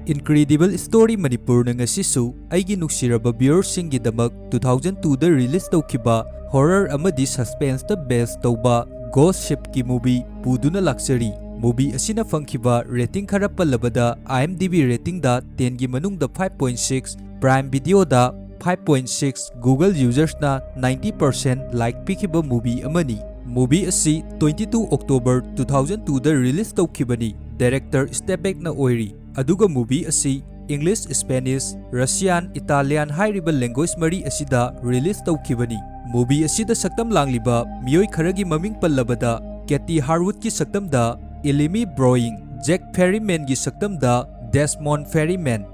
Incredible Story Manipur na ngasisu aigi nuksiraba viewersinggidamak 2002 da release tawkiba horror amadi suspense da base tawba Ghost Ship ki movie puduna laksari. Movie asina fangkiba rating khara pallabada IMDb rating da 10 gi manungda 5.6, Prime Video da 5.6, Google users na 90% like pikiba movie amani. Movie asi 22 October 2002 da release tawkibani. Director Stepback na oiri. Aduga movie asi English, Spanish, Russian, Italian hairiba language mari asida release tawkibani. Movie asida saktam langliba miyoi kharagi maming pallabada Katie Harwood ki saktam da Elimi Browning, Jack Ferryman ki saktam da Desmond Ferryman,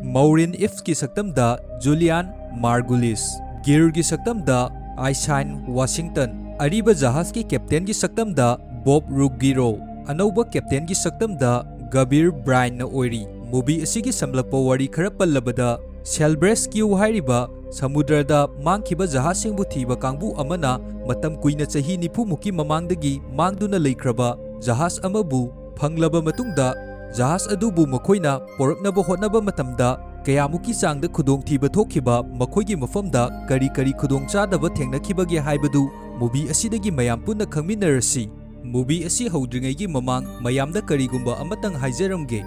Maureen Ives ki saktam da Julian Margulis, Gear ki saktam da Aishan Washington, Ariba Jahaz ki captain ki saktam da Bob Ruggiero, Anauba captain ki saktam da Gabir Bryan na oiri. Movie asigi samlakpa wari khara pallabada Rescue hairiba samudrada mangkiba jahasingbu thiba kangbu amana matam kuina chahi nifu muki mamangdagi mangduna leikraba jahas amabu phanglaba matungda jahas adubu makoina poraknaba hotnaba matamda kayamuki changda khudong thiba thokhiba makoigi mafamda kari khudong chadaba thengnakibage haibadu movie asidagi mayam punna khangminarasi. Movie asi haudringaigi mamang mayamda karigumba amatang haijaramge.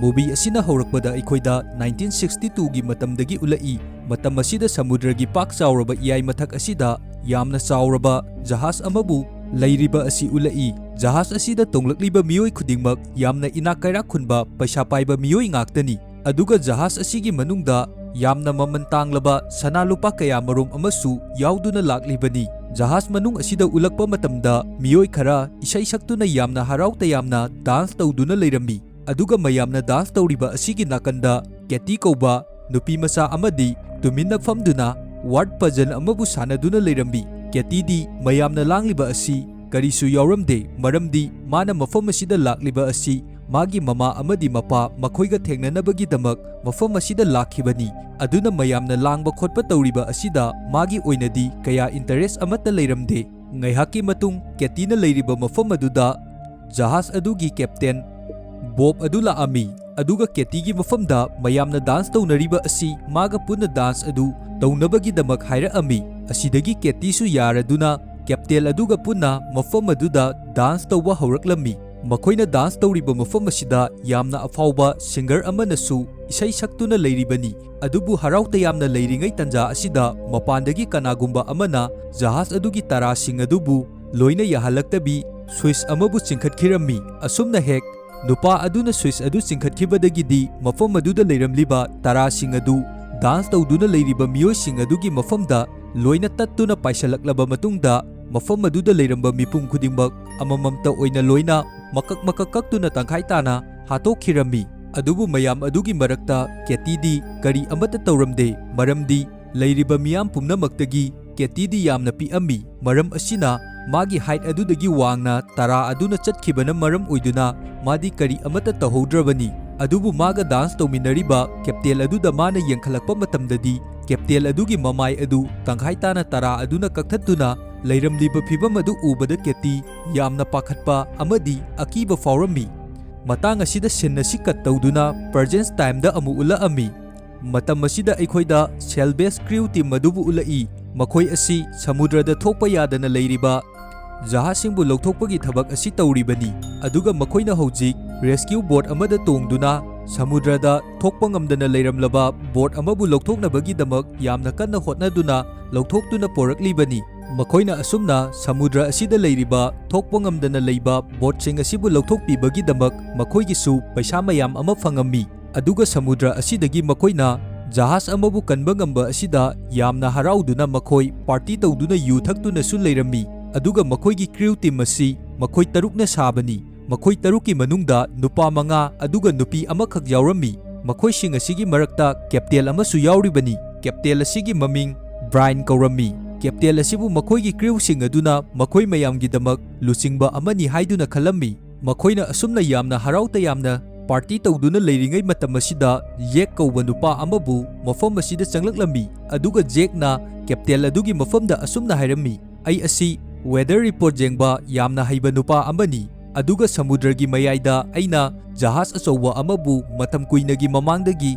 Movie asina haurakpada aikoida 1962 gi matamdagi ulai matam asida samudragi pak chauraba iyai mathak asida yamna chauraba jahas amabu leiriba asi ulai. Jahas asida tonglakliba miyoi khudingmak yamna inakaira khunba paisa paiba miyoi ngaktani. Aduga jahas asigi manungda yamna maman tanglaba sanalupa kaya marom amasu yauduna laklibani. Jahas manung asida ulakpa matamda miyoi khara isai saktuna yamna harauta yamna dance tawduna leirami. Aduga mayamna dance tawriba asigi nakanda Katie kauba nupi macha amadi tuminna famduna word puzzle amabu sanaduna leirami. Katie di mayamna langliba asi karisu yauramde maramdi mana mafam asida lakliba asi magi mama amadi mapa makhoiga thengnanabagi damak mafam asida lakhibani. Aduna mayamna langba khotpa tawriba asida magi oinadi kaya interest amata leiramde. Ngaihaki matung Katie na leiriba mafam aduda jahas adugi captain Bob adula ami aduga Katie gi mafamda mayamna dance tawnariba asi maga punna dance adu tawnabagi damak haira ami. Asidagi Katie su yaraduna captain aduga punna mafam aduda dance tawba hauraklammi. Makoina dance tawriba mafam asida yamna afauba singer amanasu isai saktuna leiribani. Adubu harauta yamna leiringai tanja asida mapandagi kanagumba amana jahas adugi tarasing adubu loina yahalaktabi Swiss amabu chingkhatkhirammi. Asumna hek nupa aduna Swiss adu chingkhatkibadagidi mafam aduda leiramliba tarasing adu dance tawduna leiriba miyoising adugi mafamda loina tattuna paisalaklaba matungda mafam aduda leiramba mipum khudingmak amamamta oina loina makak tangkai tana hatokhirammi. Adubu mayam adugi marakta Katie di kari amata tawramde maramdi leiriba miyam pumnamaktagi Katie di yamna piammi. Maram asina magi height adudagi wangna tara aduna chatkhibana maram oiduna madi kari amata tahoudrabani. Adubu maga dance tawminariba captain aduda mana yengkhalakpa matamdadi captain adugi mamai adu tangkai tana tara aduna kakthatuna leiramliba phibam adu ubada Katie yamna pakhatpa amadi akiba faurammi. Matang asida sin asi kat tawduna presence time da amu ula ami. Matam asida aikoida salvage crew team madubu ulai makhoi asi samudrada thokpa yadana leiriba jahasingbu lawthokpagi thabak asi tawribani. Aduga makhoina hojik rescue boat amada tongduna samudrada thokpa ngamdana leiramlaba boat amabu lawthoknabagi damak yamna kanna hotnaduna lawthoktuna poraklibani. Makoina asumna samudra asida leiriba thokpa ngamdana leiba boatsing asibu lawthokpibagi damak makoigisu paisa mayam ama fangammi. Aduga samudra asidagi makoina jahas amabu kanba ngamba asida yamna harauduna makoi party tawduna yu thaktuna su leirammi. Aduga makoigi crew team asi makoi tarukna sabani. Makoi taruki manungda nupa manga aduga nupi amakhak yaurammi. Makoi sing asigi marakta captain amasu yauribani. Captain asigi maming Brian kaurammi. Captain asibu makoigi crew sing aduna makoi mayamgidamak luchingba amani haiduna khalammi. Makoina asumna yamna harauta yamna party tawduna leiringai matam asida Jack kauba nupa amabu mafam asida changlaklammi. Aduga Jack na captain adugi mafamda asumna hairammi. Ai asi weather report jengba yamna haiba nupa amani. ꯑꯗꯨꯒ ꯁꯃꯨꯗ꯭ꯔꯒꯤ ꯃꯌꯥꯏꯗ ꯑꯩꯅ ꯖꯍꯥꯖ ꯑꯆꯧꯕ ꯑꯃꯕꯨ ꯃꯇꯝ ꯀꯨꯏꯅꯒꯤ ꯃꯃꯥꯡꯗꯒꯤ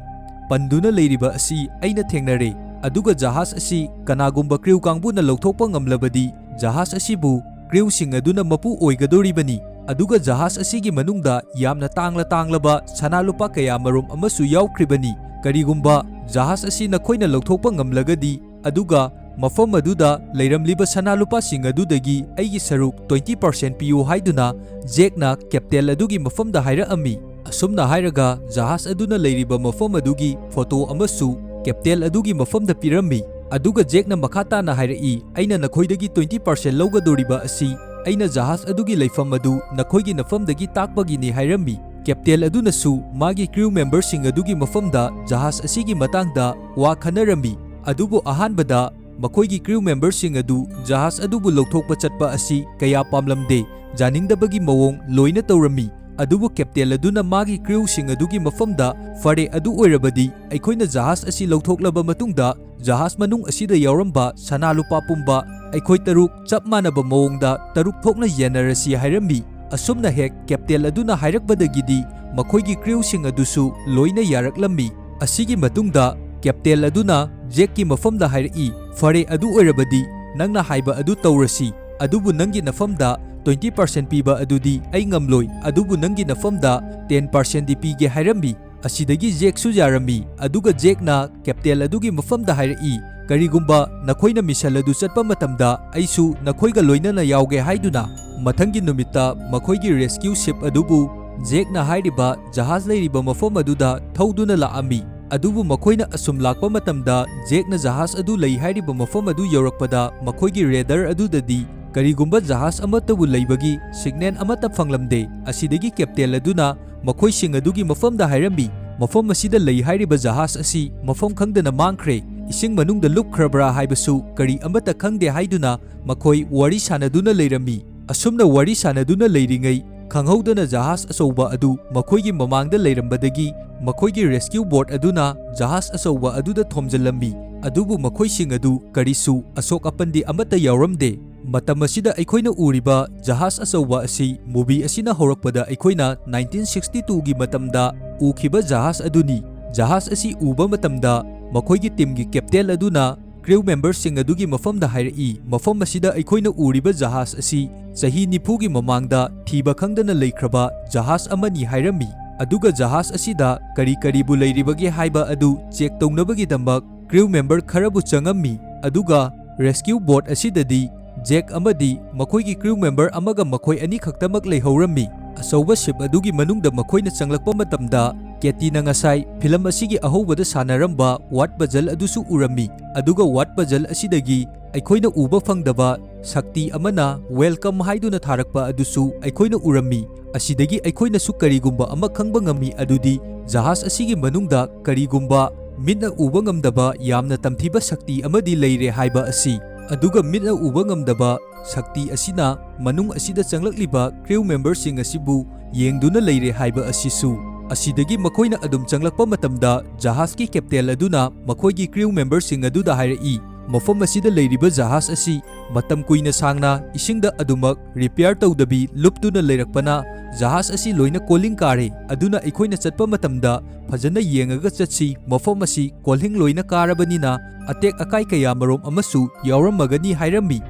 ꯄꯟꯗꯨꯅ ꯂꯩꯔꯤꯕ ꯑꯁꯤ ꯑꯩꯅ ꯊꯦꯡꯅꯔꯦ꯫ ꯑꯗꯨꯒ ꯖꯍꯥꯖ ꯑꯁꯤ ꯀꯅꯥꯒꯨꯝꯕ ꯀ꯭ꯔꯤꯎ ꯀꯥꯡꯕꯨꯅ ꯂꯧꯊꯣꯛꯄ ꯉꯝꯂꯕꯗꯤ ꯖꯍꯥꯖ ꯑꯁꯤꯕꯨ ꯀ꯭ꯔꯤꯎꯁꯤꯡ ꯑꯗꯨꯅ ꯃꯄꯨ ꯑꯣꯏꯒꯗꯧꯔꯤꯕꯅꯤ꯫ ꯑꯗꯨꯒ ꯖꯍꯥꯖ ꯑꯁꯤꯒꯤ ꯃꯅꯨꯡꯗ ꯌꯥꯝꯅ ꯇꯥꯡꯂꯕ ꯁꯅꯥ ꯂꯨꯄꯥ ꯀꯌꯥꯃꯔꯨꯝ ꯑꯃꯁꯨ ꯌꯥꯎꯈ꯭ꯔꯤꯕꯅꯤ꯫ ꯀꯔꯤꯒꯨꯝꯕ ꯖꯍꯥꯖ ꯑꯁꯤ ꯅꯈꯣꯏꯅ ꯂꯧꯊꯣꯛꯄ ꯉꯝꯂꯒꯗꯤ ꯑꯗꯨꯒ ꯃꯐꯝ ꯑꯗꯨꯗ ꯂꯩꯔꯝꯂꯤꯕ ꯁꯅꯥ ꯂꯨꯄꯥꯁꯤꯡ ꯑꯗꯨꯗꯒꯤ ꯑꯩꯒꯤ ꯁꯔꯨꯛ 20% ꯄꯤꯌꯨ ꯍꯥꯏꯗꯨꯅ ꯖꯦꯛꯅ ꯀꯦꯞꯇꯦꯟ ꯑꯗꯨꯒꯤ ꯃꯐꯝꯗ ꯍꯥꯏꯔꯛꯑꯝꯃꯤ꯫ ꯑꯁꯨꯝꯅ ꯍꯥꯏꯔꯒ ꯖꯍꯥꯖ ꯑꯗꯨꯅ ꯂꯩꯔꯤꯕ ꯃꯐꯝ ꯑꯗꯨꯒꯤ ꯐꯣꯇꯣ ꯑꯃꯁꯨ ꯀꯦꯞꯇꯦꯟ ꯑꯗꯨꯒꯤ ꯃꯐꯝꯗ ꯄꯤꯔꯝꯃꯤ꯫ ꯑꯗꯨꯒ ꯖꯦꯛꯅ ꯃꯈꯥ ꯇꯥꯅ ꯍꯥꯏꯔꯛꯏ, ꯑꯩꯅ ꯅꯈꯣꯏꯗꯒꯤ 20% ꯂꯧꯒꯗꯧꯔꯤꯕ ꯑꯁꯤ ꯑꯩꯅ ꯖꯍꯥꯖ ꯑꯗꯨꯒꯤ ꯂꯩꯐꯝ ꯑꯗꯨ ꯅꯈꯣꯏꯒꯤ ꯅꯐꯝꯗꯒꯤ ꯇꯥꯛꯄꯒꯤꯅꯤ ꯍꯥꯏꯔꯝꯃꯤ꯫ ꯀꯦꯞꯇꯦꯟ ꯑꯗꯨꯅꯁꯨ ꯃꯥꯒꯤ ꯀ꯭ꯔꯤꯎ ꯃꯦꯝꯕꯔꯁꯤꯡ ꯑꯗꯨꯒꯤ ꯃꯐꯝꯗ ꯖꯍꯥꯖ ꯑꯁꯤꯒꯤ ꯃꯇꯥꯡꯗ ꯋꯥ ꯈꯟꯅꯔꯝꯃꯤ꯫ ꯑꯗꯨꯕꯨ ꯑꯍꯥꯟꯕꯗ ꯃꯈꯣꯏꯒꯤ ꯀ꯭ꯔꯤꯎ ꯃꯦꯝꯕꯔꯁꯤꯡ ꯑꯗꯨ ꯖꯍꯥꯖ ꯑꯗꯨꯕꯨ ꯂꯧꯊꯣꯛꯄ ꯆꯠꯄ ꯑꯁꯤ ꯀꯌꯥ ꯄꯥꯝꯂꯝꯗꯦ, ꯌꯥꯅꯤꯡꯗꯕꯒꯤ ꯃꯑꯣꯡ ꯂꯣꯏꯅ ꯇꯧꯔꯝꯃꯤ꯫ ꯑꯗꯨꯕꯨ ꯀꯦꯞꯇꯦꯟ ꯑꯗꯨꯅ ꯃꯥꯒꯤ ꯀ꯭ꯔꯤꯎꯁꯤꯡ ꯑꯗꯨꯒꯤ ꯃꯐꯝꯗ, ꯐꯔꯦ ꯑꯗꯨ ꯑꯣꯏꯔꯕꯗꯤ ꯑꯩꯈꯣꯏꯅ ꯖꯍꯥꯖ ꯑꯁꯤ ꯂꯧꯊꯣꯛꯂꯕ ꯃꯇꯨꯡꯗ ꯖꯍꯥꯖ ꯃꯅꯨꯡ ꯑꯁꯤꯗ ꯌꯥꯎꯔꯝꯕ ꯁꯅꯥ ꯂꯨꯄꯥ ꯄꯨꯝꯕ ꯑꯩꯈꯣꯏ 6 ꯆꯞ ꯃꯥꯟꯅꯕ ꯃꯑꯣꯡꯗ 6 ꯊꯣꯛꯅ ꯌꯦꯟꯅꯔꯁꯤ ꯍꯥꯏꯔꯝꯃꯤ꯫ ꯑꯁꯨꯝꯅ ꯍꯦꯛ ꯀꯦꯞꯇꯦꯟ ꯑꯗꯨꯅ ꯍꯥꯏꯔꯛꯄꯗꯒꯤꯗꯤ ꯃꯈꯣꯏꯒꯤ ꯀ꯭ꯔꯤꯎꯁꯤꯡ ꯑꯗꯨꯁꯨ ꯂꯣꯏꯅ ꯌꯥꯔꯛꯂꯝꯃꯤ꯫ ꯑꯁꯤꯒꯤ ꯃꯇꯨꯡꯗ ꯀꯦꯞꯇꯦꯟ ꯑꯗꯨꯅ ꯖꯦꯛꯀꯤ ꯃꯐꯝꯗ ꯍꯥꯏꯔꯛꯏ, ꯐꯔꯦ ꯑꯗꯨ ꯑꯣꯏꯔꯕꯗꯤ ꯅꯪꯅ ꯍꯥꯏꯕ ꯑꯗꯨ ꯇꯧꯔꯁꯤ, ꯑꯗꯨꯕꯨ ꯅꯪꯒꯤ ꯅꯐꯝꯗ 20% ꯄꯤꯕ ꯑꯗꯨꯗꯤ ꯑꯩ ꯉꯝꯂꯣꯏ, ꯑꯗꯨꯕꯨ ꯅꯪꯒꯤ ꯅꯐꯝꯗ 10%ꯗꯤ ꯄꯤꯒꯦ ꯍꯥꯏꯔꯝꯃꯤ꯫ ꯑꯁꯤꯗꯒꯤ ꯖꯦꯛꯁꯨ ꯌꯥꯔꯝꯃꯤ꯫ ꯑꯗꯨꯒ ꯖꯦꯛꯅ ꯀꯦꯞꯇꯦꯟ ꯑꯗꯨꯒꯤ ꯃꯐꯝꯗ ꯍꯥꯏꯔꯛꯏ, ꯀꯔꯤꯒꯨꯝꯕ ꯅꯈꯣꯏꯅ ꯃꯤꯁꯟ ꯑꯗꯨ ꯆꯠꯄ ꯃꯇꯝꯗ ꯑꯩꯁꯨ ꯅꯈꯣꯏꯒ ꯂꯣꯏꯅꯅ ꯌꯥꯎꯒꯦ ꯍꯥꯏꯗꯨꯅ꯫ ꯃꯊꯪꯒꯤ ꯅꯨꯃꯤꯠꯇ ꯃꯈꯣꯏꯒꯤ ꯔꯦꯁꯀ꯭ꯌꯨ ꯁꯤꯞ ꯑꯗꯨꯕꯨ ꯖꯦꯛꯅ ꯍꯥꯏꯔꯤꯕ ꯖꯍꯥꯖ ꯂꯩꯔꯤꯕ ꯃꯐꯝ ꯑꯗꯨꯗ ꯊꯧꯗꯨꯅ ꯂꯥꯛꯑꯝꯃꯤ꯫ ꯑꯗꯨꯕꯨ ꯃꯈꯣꯏꯅ ꯑꯁꯨꯝ ꯂꯥꯛꯄ ꯃꯇꯝꯗ ꯖꯦꯛꯅ ꯖꯍꯥꯖ ꯑꯗꯨ ꯂꯩ ꯍꯥꯏꯔꯤꯕ ꯃꯐꯝ ꯑꯗꯨ ꯌꯧꯔꯛꯄꯗ ꯃꯈꯣꯏꯒꯤ ꯔꯦꯗꯥꯔ ꯑꯗꯨꯗꯗꯤ ꯀꯔꯤꯒꯨꯝꯕ ꯖꯍꯥꯖ ꯑꯃꯠꯇꯕꯨ ꯂꯩꯕꯒꯤ ꯁꯤꯒꯅꯦꯜ ꯑꯃꯠꯇ ꯐꯪꯂꯝꯗꯦ꯫ ꯑꯁꯤꯗꯒꯤ ꯀꯦꯞꯇꯦꯟ ꯑꯗꯨꯅ ꯃꯈꯣꯏꯁꯤꯡ ꯑꯗꯨꯒꯤ ꯃꯐꯝꯗ ꯍꯥꯏꯔꯝꯃꯤ, ꯃꯐꯝ ꯑꯁꯤꯗ ꯂꯩ ꯍꯥꯏꯔꯤꯕ ꯖꯍꯥꯖ ꯑꯁꯤ ꯃꯐꯝ ꯈꯪꯗꯅ ꯃꯥꯡꯈ꯭ꯔꯦ, ꯏꯁꯤꯡ ꯃꯅꯨꯡꯗ ꯂꯨꯞꯈ꯭ꯔꯕ꯭ꯔꯥ ꯍꯥꯏꯕꯁꯨ ꯀꯔꯤ ꯑꯃꯠꯇ ꯈꯪꯗꯦ ꯍꯥꯏꯗꯨꯅ ꯃꯈꯣꯏ ꯋꯥꯔꯤ ꯁꯥꯅꯗꯨꯅ ꯂꯩꯔꯝꯃꯤ꯫ ꯑꯁꯨꯝꯅ ꯋꯥꯔꯤ ꯁꯥꯅꯗꯨꯅ ꯂꯩꯔꯤꯉꯩ ꯈꯪꯍꯧꯗꯅ ꯖꯍꯥꯖ ꯑꯆꯧꯕ ꯑꯗꯨ ꯃꯈꯣꯏꯒꯤ ꯃꯃꯥꯡꯗ ꯂꯩꯔꯝꯕꯗꯒꯤ ꯃꯈꯣꯏꯒꯤ ꯔꯦꯁꯀ꯭ꯌꯨ ꯕꯣꯠ ꯑꯗꯨꯅ ꯖꯍꯥꯖ ꯑꯆꯧꯕ ꯑꯗꯨꯗ ꯊꯣꯝꯖꯤꯜꯂꯝꯃꯤ꯫ ꯑꯗꯨꯕꯨ ꯃꯈꯣꯏꯁꯤꯡ ꯑꯗꯨ ꯀꯔꯤꯁꯨ ꯑꯁꯣꯛ ꯑꯄꯟꯗꯤ ꯑꯃꯠꯇ ꯌꯥꯎꯔꯝꯗꯦ꯫ ꯃꯇꯝ ꯑꯁꯤꯗ ꯑꯩꯈꯣꯏꯅ ꯎꯔꯤꯕ ꯖꯍꯥꯖ ꯑꯆꯧꯕ ꯑꯁꯤ ꯃꯨꯚꯤ ꯑꯁꯤꯅ ꯍꯧꯔꯛꯄꯗ ꯑꯩꯈꯣꯏꯅ 1962ꯒꯤ ꯃꯇꯝꯗ ꯎꯈꯤꯕ ꯖꯍꯥꯖ ꯑꯗꯨꯅꯤ꯫ ꯖꯍꯥꯖ ꯑꯁꯤ ꯎꯕ ꯃꯇꯝꯗ ꯃꯈꯣꯏꯒꯤ ꯇꯤꯝꯒꯤ ꯀꯦꯞꯇꯦꯟ ꯑꯗꯨꯅ ꯀ꯭ꯔꯤꯎ ꯃꯦꯝꯕꯔꯁꯤꯡ ꯑꯗꯨꯒꯤ ꯃꯐꯝꯗ ꯍꯥꯏꯔꯛꯏ, ꯃꯐꯝ ꯑꯁꯤꯗ ꯑꯩꯈꯣꯏꯅ ꯎꯔꯤꯕ ꯖꯍꯥꯖ ꯑꯁꯤ ꯆꯍꯤ 90ꯒꯤ ꯃꯃꯥꯡꯗ ꯊꯤꯕ ꯈꯪꯗꯅ ꯂꯩꯈ꯭ꯔꯕ ꯖꯍꯥꯖ ꯑꯃꯅꯤ ꯍꯥꯏꯔꯝꯃꯤ꯫ ꯑꯗꯨꯒ ꯖꯍꯥꯖ ꯑꯁꯤꯗ ꯀꯔꯤꯕꯨ ꯂꯩꯔꯤꯕꯒꯦ ꯍꯥꯏꯕ ꯑꯗꯨ ꯆꯦꯛ ꯇꯧꯅꯕꯒꯤꯗꯃꯛ ꯀ꯭ꯔꯤꯎ ꯃꯦꯝꯕꯔ ꯈꯔꯕꯨ ꯆꯪꯉꯝꯃꯤ꯫ ꯑꯗꯨꯒ ꯔꯦꯁꯀ꯭ꯌꯨ ꯕꯣꯠ ꯑꯁꯤꯗꯗꯤ ꯖꯦꯛ ꯑꯃꯗꯤ ꯃꯈꯣꯏꯒꯤ ꯀ꯭ꯔꯤꯎ ꯃꯦꯝꯕꯔ ꯑꯃꯒ ꯃꯈꯣꯏ ꯑꯅꯤ ꯈꯛꯇꯃꯛ ꯂꯩꯍꯧꯔꯝꯃꯤ꯫ ꯑꯆꯧꯕ ꯁꯤꯞ ꯑꯗꯨꯒꯤ ꯃꯅꯨꯡꯗ ꯃꯈꯣꯏꯅ ꯆꯪꯂꯛꯄ ꯃꯇꯝꯗ ꯀꯦꯇꯤꯅ ꯉꯁꯥꯏ ꯐꯤꯂꯝ ꯑꯁꯤꯒꯤ ꯑꯍꯧꯕꯗ ꯁꯥꯟꯅꯔꯝꯕ ꯋꯥꯠ ꯄꯖꯜ ꯑꯗꯨꯁꯨ ꯎꯔꯝꯃꯤ꯫ ꯑꯗꯨꯒ ꯋꯥꯠ ꯄꯖꯜ ꯑꯁꯤꯗꯒꯤ ꯑꯩꯈꯣꯏꯅ ꯎꯕ ꯐꯪꯗꯕ ꯁꯛꯇꯤ ꯑꯃꯅ ꯋꯦꯜꯀꯝ ꯍꯥꯏꯗꯨꯅ ꯊꯥꯔꯛꯄ ꯑꯗꯨꯁꯨ ꯑꯩꯈꯣꯏꯅ ꯎꯔꯝꯃꯤ꯫ ꯑꯁꯤꯗꯒꯤ ꯑꯩꯈꯣꯏꯅꯁꯨ ꯀꯔꯤꯒꯨꯝꯕ ꯑꯃ ꯈꯪꯕ ꯉꯝꯃꯤ, ꯑꯗꯨꯗꯤ ꯖꯍꯥꯖ ꯑꯁꯤꯒꯤ ꯃꯅꯨꯡꯗ ꯀꯔꯤꯒꯨꯝꯕ ꯃꯤꯠꯅ ꯎꯕ ꯉꯝꯗꯕ ꯌꯥꯝꯅ ꯇꯝꯊꯤꯕ ꯁꯛꯇꯤ ꯑꯃꯗꯤ ꯂꯩꯔꯦ ꯍꯥꯏꯕ ꯑꯁꯤ꯫ ꯑꯗꯨꯒ ꯃꯤꯠꯅ ꯎꯕ ꯉꯝꯗꯕ ꯁꯛꯇꯤ ꯑꯁꯤꯅ ꯃꯅꯨꯡ ꯑꯁꯤꯗ ꯆꯪꯂꯛꯂꯤꯕ ꯀ꯭ꯔꯤꯎ ꯃꯦꯝꯕꯔꯁꯤꯡ ꯑꯁꯤꯕꯨ ꯌꯦꯡꯗꯨꯅ ꯂꯩꯔꯦ ꯍꯥꯏꯕ ꯑꯁꯤꯁꯨ꯫ ꯑꯁꯤꯗꯒꯤ ꯃꯈꯣꯏꯅ ꯑꯗꯨꯝ ꯆꯪꯂꯛꯄ ꯃꯇꯝꯗ ꯖꯍꯥꯖꯀꯤ ꯀꯦꯞꯇꯦꯟ ꯑꯗꯨꯅ ꯃꯈꯣꯏꯒꯤ ꯀ꯭ꯔꯤꯎ ꯃꯦꯝꯕꯔꯁꯤꯡ ꯑꯗꯨꯗ ꯍꯥꯏꯔꯛꯏ, ꯃꯐꯝ ꯑꯁꯤꯗ ꯂꯩꯔꯤꯕ ꯖꯍꯥꯖ ꯑꯁꯤ ꯃꯇꯝ ꯀꯨꯏꯅ ꯁꯥꯡꯅ ꯏꯁꯤꯡꯗ ꯑꯗꯨꯃꯛ ꯔꯤꯄꯤꯌꯔ ꯇꯧꯗꯕꯤ ꯂꯨꯞꯇꯨꯅ ꯂꯩꯔꯛꯄꯅ ꯖꯍꯥꯖ ꯑꯁꯤ ꯂꯣꯏꯅ ꯀꯣꯜꯍꯤꯡ ꯀꯥꯔꯦ, ꯑꯗꯨꯅ ꯑꯩꯈꯣꯏꯅ ꯆꯠꯄ ꯃꯇꯝꯗ ꯐꯖꯅ ꯌꯦꯡꯉꯒ ꯆꯠꯁꯤ, ꯃꯐꯝ ꯑꯁꯤ ꯀꯣꯜꯍꯤꯡ ꯂꯣꯏꯅ ꯀꯥꯔꯕꯅꯤꯅ ꯑꯇꯦꯛ ꯑꯀꯥꯏ ꯀꯌꯥꯃꯔꯣꯝ ꯑꯃꯁꯨ ꯌꯥꯎꯔꯝꯃꯒꯅꯤ ꯍꯥꯏꯔꯝꯃꯤ꯫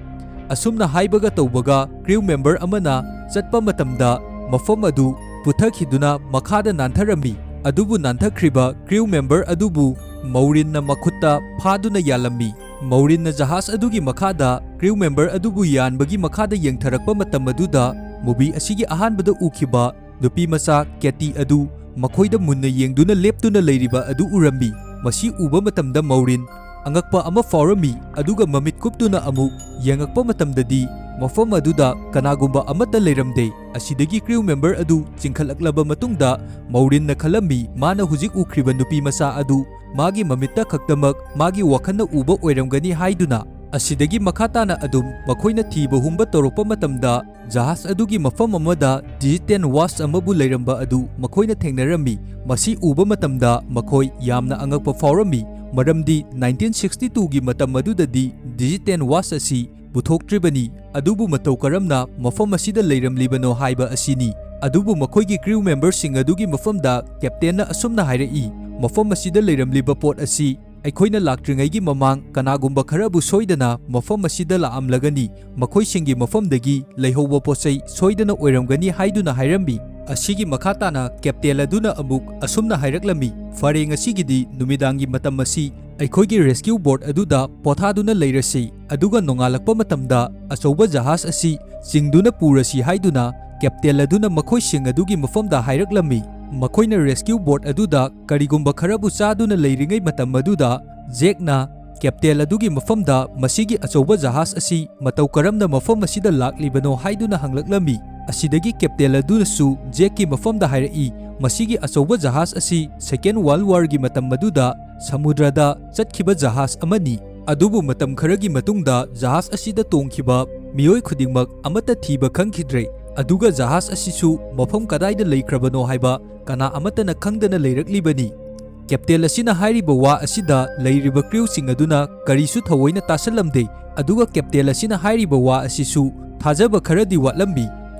ꯑꯁꯨꯝꯅ ꯍꯥꯏꯕꯒ ꯇꯧꯕꯒ ꯀ꯭ꯔꯤꯎ ꯃꯦꯝꯕꯔ ꯑꯃꯅ ꯆꯠꯄ ꯃꯇꯝꯗ ꯃꯐꯝ ꯑꯗꯨ ꯄꯨꯊꯈꯤꯗꯨꯅ ꯃꯈꯥꯗ ꯅꯥꯟꯊꯔꯝꯃꯤ꯫ ꯑꯗꯨꯕꯨ ꯅꯥꯟꯊꯈ꯭ꯔꯤꯕ ꯀ꯭ꯔꯤꯎ ꯃꯦꯝꯕꯔ ꯑꯗꯨꯕꯨ ꯃꯧꯔꯤꯟꯅ ꯃꯈꯨꯠꯇ ꯐꯥꯗꯨꯅ ꯌꯥꯜꯂꯝꯃꯤ꯫ ꯃꯧꯔꯤꯟꯅ ꯖꯍꯥꯖ ꯑꯗꯨꯒꯤ ꯃꯈꯥꯗ ꯀ꯭ꯔꯤꯎ ꯃꯦꯝꯕꯔ ꯑꯗꯨꯕꯨ ꯌꯥꯟꯕꯒꯤ ꯃꯈꯥꯗ ꯌꯦꯡꯊꯔꯛꯄ ꯃꯇꯝ ꯑꯗꯨꯗ ꯃꯨꯚꯤ ꯑꯁꯤꯒꯤ ꯑꯍꯥꯟꯕꯗ ꯎꯈꯤꯕ ꯅꯨꯄꯤꯃꯆꯥ ꯀꯦꯇꯤ ꯑꯗꯨ ꯃꯈꯣꯏꯗ ꯃꯨꯟꯅ ꯌꯦꯡꯗꯨꯅ ꯂꯦꯞꯇꯨꯅ ꯂꯩꯔꯤꯕ ꯑꯗꯨ ꯎꯔꯝꯃꯤ꯫ ꯃꯁꯤ ꯎꯕ ꯃꯇꯝꯗ ꯃꯧꯔꯤꯟ ꯑꯉꯛꯄ ꯑꯃ ꯐꯥꯎꯔꯝꯃꯤ, ꯑꯗꯨꯒ ꯃꯃꯤꯠ ꯀꯨꯞꯇꯨꯅ ꯑꯃꯨꯛ ꯌꯦꯡꯉꯛꯄ ꯃꯇꯝꯗꯗꯤ ꯃꯐꯝ ꯑꯗꯨꯗ ꯀꯅꯥꯒꯨꯝꯕ ꯑꯃꯠꯇ ꯂꯩꯔꯝꯗꯦ꯫ ꯑꯁꯤꯗꯒꯤ ꯀ꯭ꯔꯤꯎ ꯃꯦꯝꯕꯔ ꯑꯗꯨ ꯆꯤꯡꯈꯠꯂꯛꯂꯕ ꯃꯇꯨꯡꯗ ꯃꯧꯔꯤꯟꯅ ꯈꯜꯂꯝꯃꯤ ꯃꯥꯅ ꯍꯧꯖꯤꯛ ꯎꯈ꯭ꯔꯤꯕ ꯅꯨꯄꯤ ꯃꯆꯥ ꯑꯗꯨ ꯃꯥꯒꯤ ꯃꯃꯤꯠꯇ ꯈꯛꯇꯃꯛ ꯃꯥꯒꯤ ꯋꯥꯈꯜꯅ ꯎꯕ ꯑꯣꯏꯔꯝꯒꯅꯤ ꯍꯥꯏꯗꯨꯅ꯫ ꯑꯁꯤꯗꯒꯤ ꯃꯈꯥ ꯇꯥꯅ ꯑꯗꯨꯝ ꯃꯈꯣꯏꯅ ꯊꯤꯕ ꯍꯨꯝꯕ ꯇꯧꯔꯛꯄ ꯃꯇꯝꯗ ꯖꯍꯥꯖ ꯑꯗꯨꯒꯤ ꯃꯐꯝ ꯑꯃꯗ ꯗꯤꯖꯤꯇꯦꯜ ꯋꯥꯆ ꯑꯃꯕꯨ ꯂꯩꯔꯝꯕ ꯑꯗꯨ ꯃꯈꯣꯏꯅ ꯊꯦꯡꯅꯔꯝꯃꯤ꯫ ꯃꯁꯤ ꯎꯕ ꯃꯇꯝꯗ ꯃꯈꯣꯏ ꯌꯥꯝꯅ ꯑꯉꯛꯄ ꯐꯥꯎꯔꯝꯃꯤ, ꯃꯔꯝꯗꯤ 1962ꯒꯤ ꯃꯇꯝ ꯑꯗꯨꯗꯗꯤ ꯗꯤꯖꯤꯇꯦꯜ ꯋꯥꯆ ꯑꯁꯤ ꯄꯨꯊꯣꯛꯇ꯭ꯔꯤꯕꯅꯤ ꯑꯗꯨꯕꯨ ꯃꯇꯧ ꯀꯔꯝꯅ ꯃꯐꯝ ꯑꯁꯤꯗ ꯂꯩꯔꯝꯂꯤꯕꯅꯣ ꯍꯥꯏꯕ ꯑꯁꯤꯅꯤ꯫ ꯑꯗꯨꯕꯨ ꯃꯈꯣꯏꯒꯤ ꯀ꯭ꯔꯤꯎ ꯃꯦꯝꯕꯔꯁꯤꯡ ꯑꯗꯨꯒꯤ ꯃꯐꯝꯗ ꯀꯦꯞꯇꯦꯟꯅ ꯑꯁꯨꯝꯅ ꯍꯥꯏꯔꯛꯏ, ꯃꯐꯝ ꯑꯁꯤꯗ ꯂꯩꯔꯝꯂꯤꯕ ꯄꯣꯠ ꯑꯁꯤ ꯑꯩꯈꯣꯏꯅ ꯂꯥꯛꯇ꯭ꯔꯤꯉꯩꯒꯤ ꯃꯃꯥꯡ ꯀꯅꯥꯒꯨꯝꯕ ꯈꯔꯕꯨ ꯁꯣꯏꯗꯅ ꯃꯐꯝ ꯑꯁꯤꯗ ꯂꯥꯛꯑꯝꯂꯒꯅꯤ, ꯃꯈꯣꯏꯁꯤꯡꯒꯤ ꯃꯐꯝꯗꯒꯤ ꯂꯩꯍꯧꯕ ꯄꯣꯠꯆꯩ ꯁꯣꯏꯗꯅ ꯑꯣꯏꯔꯝꯒꯅꯤ ꯍꯥꯏꯗꯨꯅ ꯍꯥꯏꯔꯝꯃꯤ꯫ ꯑꯁꯤꯒꯤ ꯃꯈꯥ ꯇꯥꯅ ꯀꯦꯞꯇꯦꯟ ꯑꯗꯨꯅ ꯑꯃꯨꯛ ꯑꯁꯨꯝꯅ ꯍꯥꯏꯔꯛꯂꯝꯃꯤ, ꯐꯔꯦ ꯉꯁꯤꯒꯤꯗꯤ ꯅꯨꯃꯤꯗꯥꯡꯒꯤ ꯃꯇꯝ ꯑꯁꯤ ꯑꯩꯈꯣꯏꯒꯤ ꯔꯦꯁꯀ꯭ꯌꯨ ꯕꯣꯔꯗ ꯑꯗꯨꯗ ꯄꯣꯊꯥꯗꯨꯅ ꯂꯩꯔꯁꯤ, ꯑꯗꯨꯒ ꯅꯣꯡꯉꯥꯜꯂꯛꯄ ꯃꯇꯝꯗ ꯑꯆꯧꯕ ꯖꯍꯥꯖ ꯑꯁꯤ ꯆꯤꯡꯗꯨꯅ ꯄꯨꯔꯁꯤ ꯍꯥꯏꯗꯨꯅ ꯀꯦꯞꯇꯦꯟ ꯑꯗꯨꯅ ꯃꯈꯣꯏꯁꯤꯡ ꯑꯗꯨꯒꯤ ꯃꯐꯝꯗ ꯍꯥꯏꯔꯛꯂꯝꯃꯤ꯫ ꯃꯈꯣꯏꯅ ꯔꯦꯁꯀ꯭ꯌꯨ ꯕꯣꯔꯗ ꯑꯗꯨꯗ ꯀꯔꯤꯒꯨꯝꯕ ꯈꯔꯕꯨ ꯆꯥꯗꯨꯅ ꯂꯩꯔꯤꯉꯩ ꯃꯇꯝ ꯑꯗꯨꯗ ꯖꯦꯛꯅ ꯀꯦꯞꯇꯦꯟ ꯑꯗꯨꯒꯤ ꯃꯐꯝꯗ ꯃꯁꯤꯒꯤ ꯑꯆꯧꯕ ꯖꯍꯥꯖ ꯑꯁꯤ ꯃꯇꯧ ꯀꯔꯝꯅ ꯃꯐꯝ ꯑꯁꯤꯗ ꯂꯥꯛꯂꯤꯕꯅꯣ ꯍꯥꯏꯗꯨꯅ ꯍꯪꯂꯛꯂꯝꯃꯤ꯫ ꯑꯁꯤꯗꯒꯤ ꯀꯦꯞꯇꯦꯟ ꯑꯗꯨꯅꯁꯨ ꯖꯦꯛꯀꯤ ꯃꯐꯝꯗ ꯍꯥꯏꯔꯛꯏ, ꯃꯁꯤꯒꯤ ꯑꯆꯧꯕ ꯖꯍꯥꯖ ꯑꯁꯤ ꯁꯦꯀꯦꯟ ꯋꯥꯔꯜꯗ ꯋꯥꯔꯒꯤ ꯃꯇꯝ ꯑꯗꯨꯗ ꯁꯃꯨꯗ꯭ꯔꯗ ꯆꯠꯈꯤꯕ ꯖꯍꯥꯖ ꯑꯃꯅꯤ, ꯑꯗꯨꯕꯨ ꯃꯇꯝ ꯈꯔꯒꯤ ꯃꯇꯨꯡꯗ ꯖꯍꯥꯖ ꯑꯁꯤꯗ ꯇꯣꯡꯈꯤꯕ ꯃꯤꯑꯣꯏ ꯈꯨꯗꯤꯡꯃꯛ ꯑꯃꯠꯇ ꯊꯤꯕ ꯈꯪꯈꯤꯗ꯭ꯔꯦ, ꯑꯗꯨꯒ ꯖꯍꯥꯖ ꯑꯁꯤꯁꯨ ꯃꯐꯝ ꯀꯗꯥꯏꯗ ꯂꯩꯈ꯭ꯔꯕꯅꯣ ꯍꯥꯏꯕ ꯀꯅꯥ ꯑꯃꯠꯇꯅ ꯈꯪꯗꯅ ꯂꯩꯔꯛꯂꯤꯕꯅꯤ꯫ ꯀꯦꯞꯇꯦꯟ ꯑꯁꯤꯅ ꯍꯥꯏꯔꯤꯕ ꯋꯥ ꯑꯁꯤꯗ ꯂꯩꯔꯤꯕ ꯀ꯭ꯔꯤꯎꯁꯤꯡ ꯑꯗꯨꯅ ꯀꯔꯤꯁꯨ ꯊꯑꯣꯏꯅ ꯇꯥꯁꯜꯂꯝꯗꯦ, ꯑꯗꯨꯒ ꯀꯦꯞꯇꯦꯟ ꯑꯁꯤꯅ ꯍꯥꯏꯔꯤꯕ ꯋꯥ ꯑꯁꯤꯁꯨ ꯊꯥꯖꯕ ꯈꯔꯗꯤ ꯋꯥꯠꯂꯝꯃꯤ꯫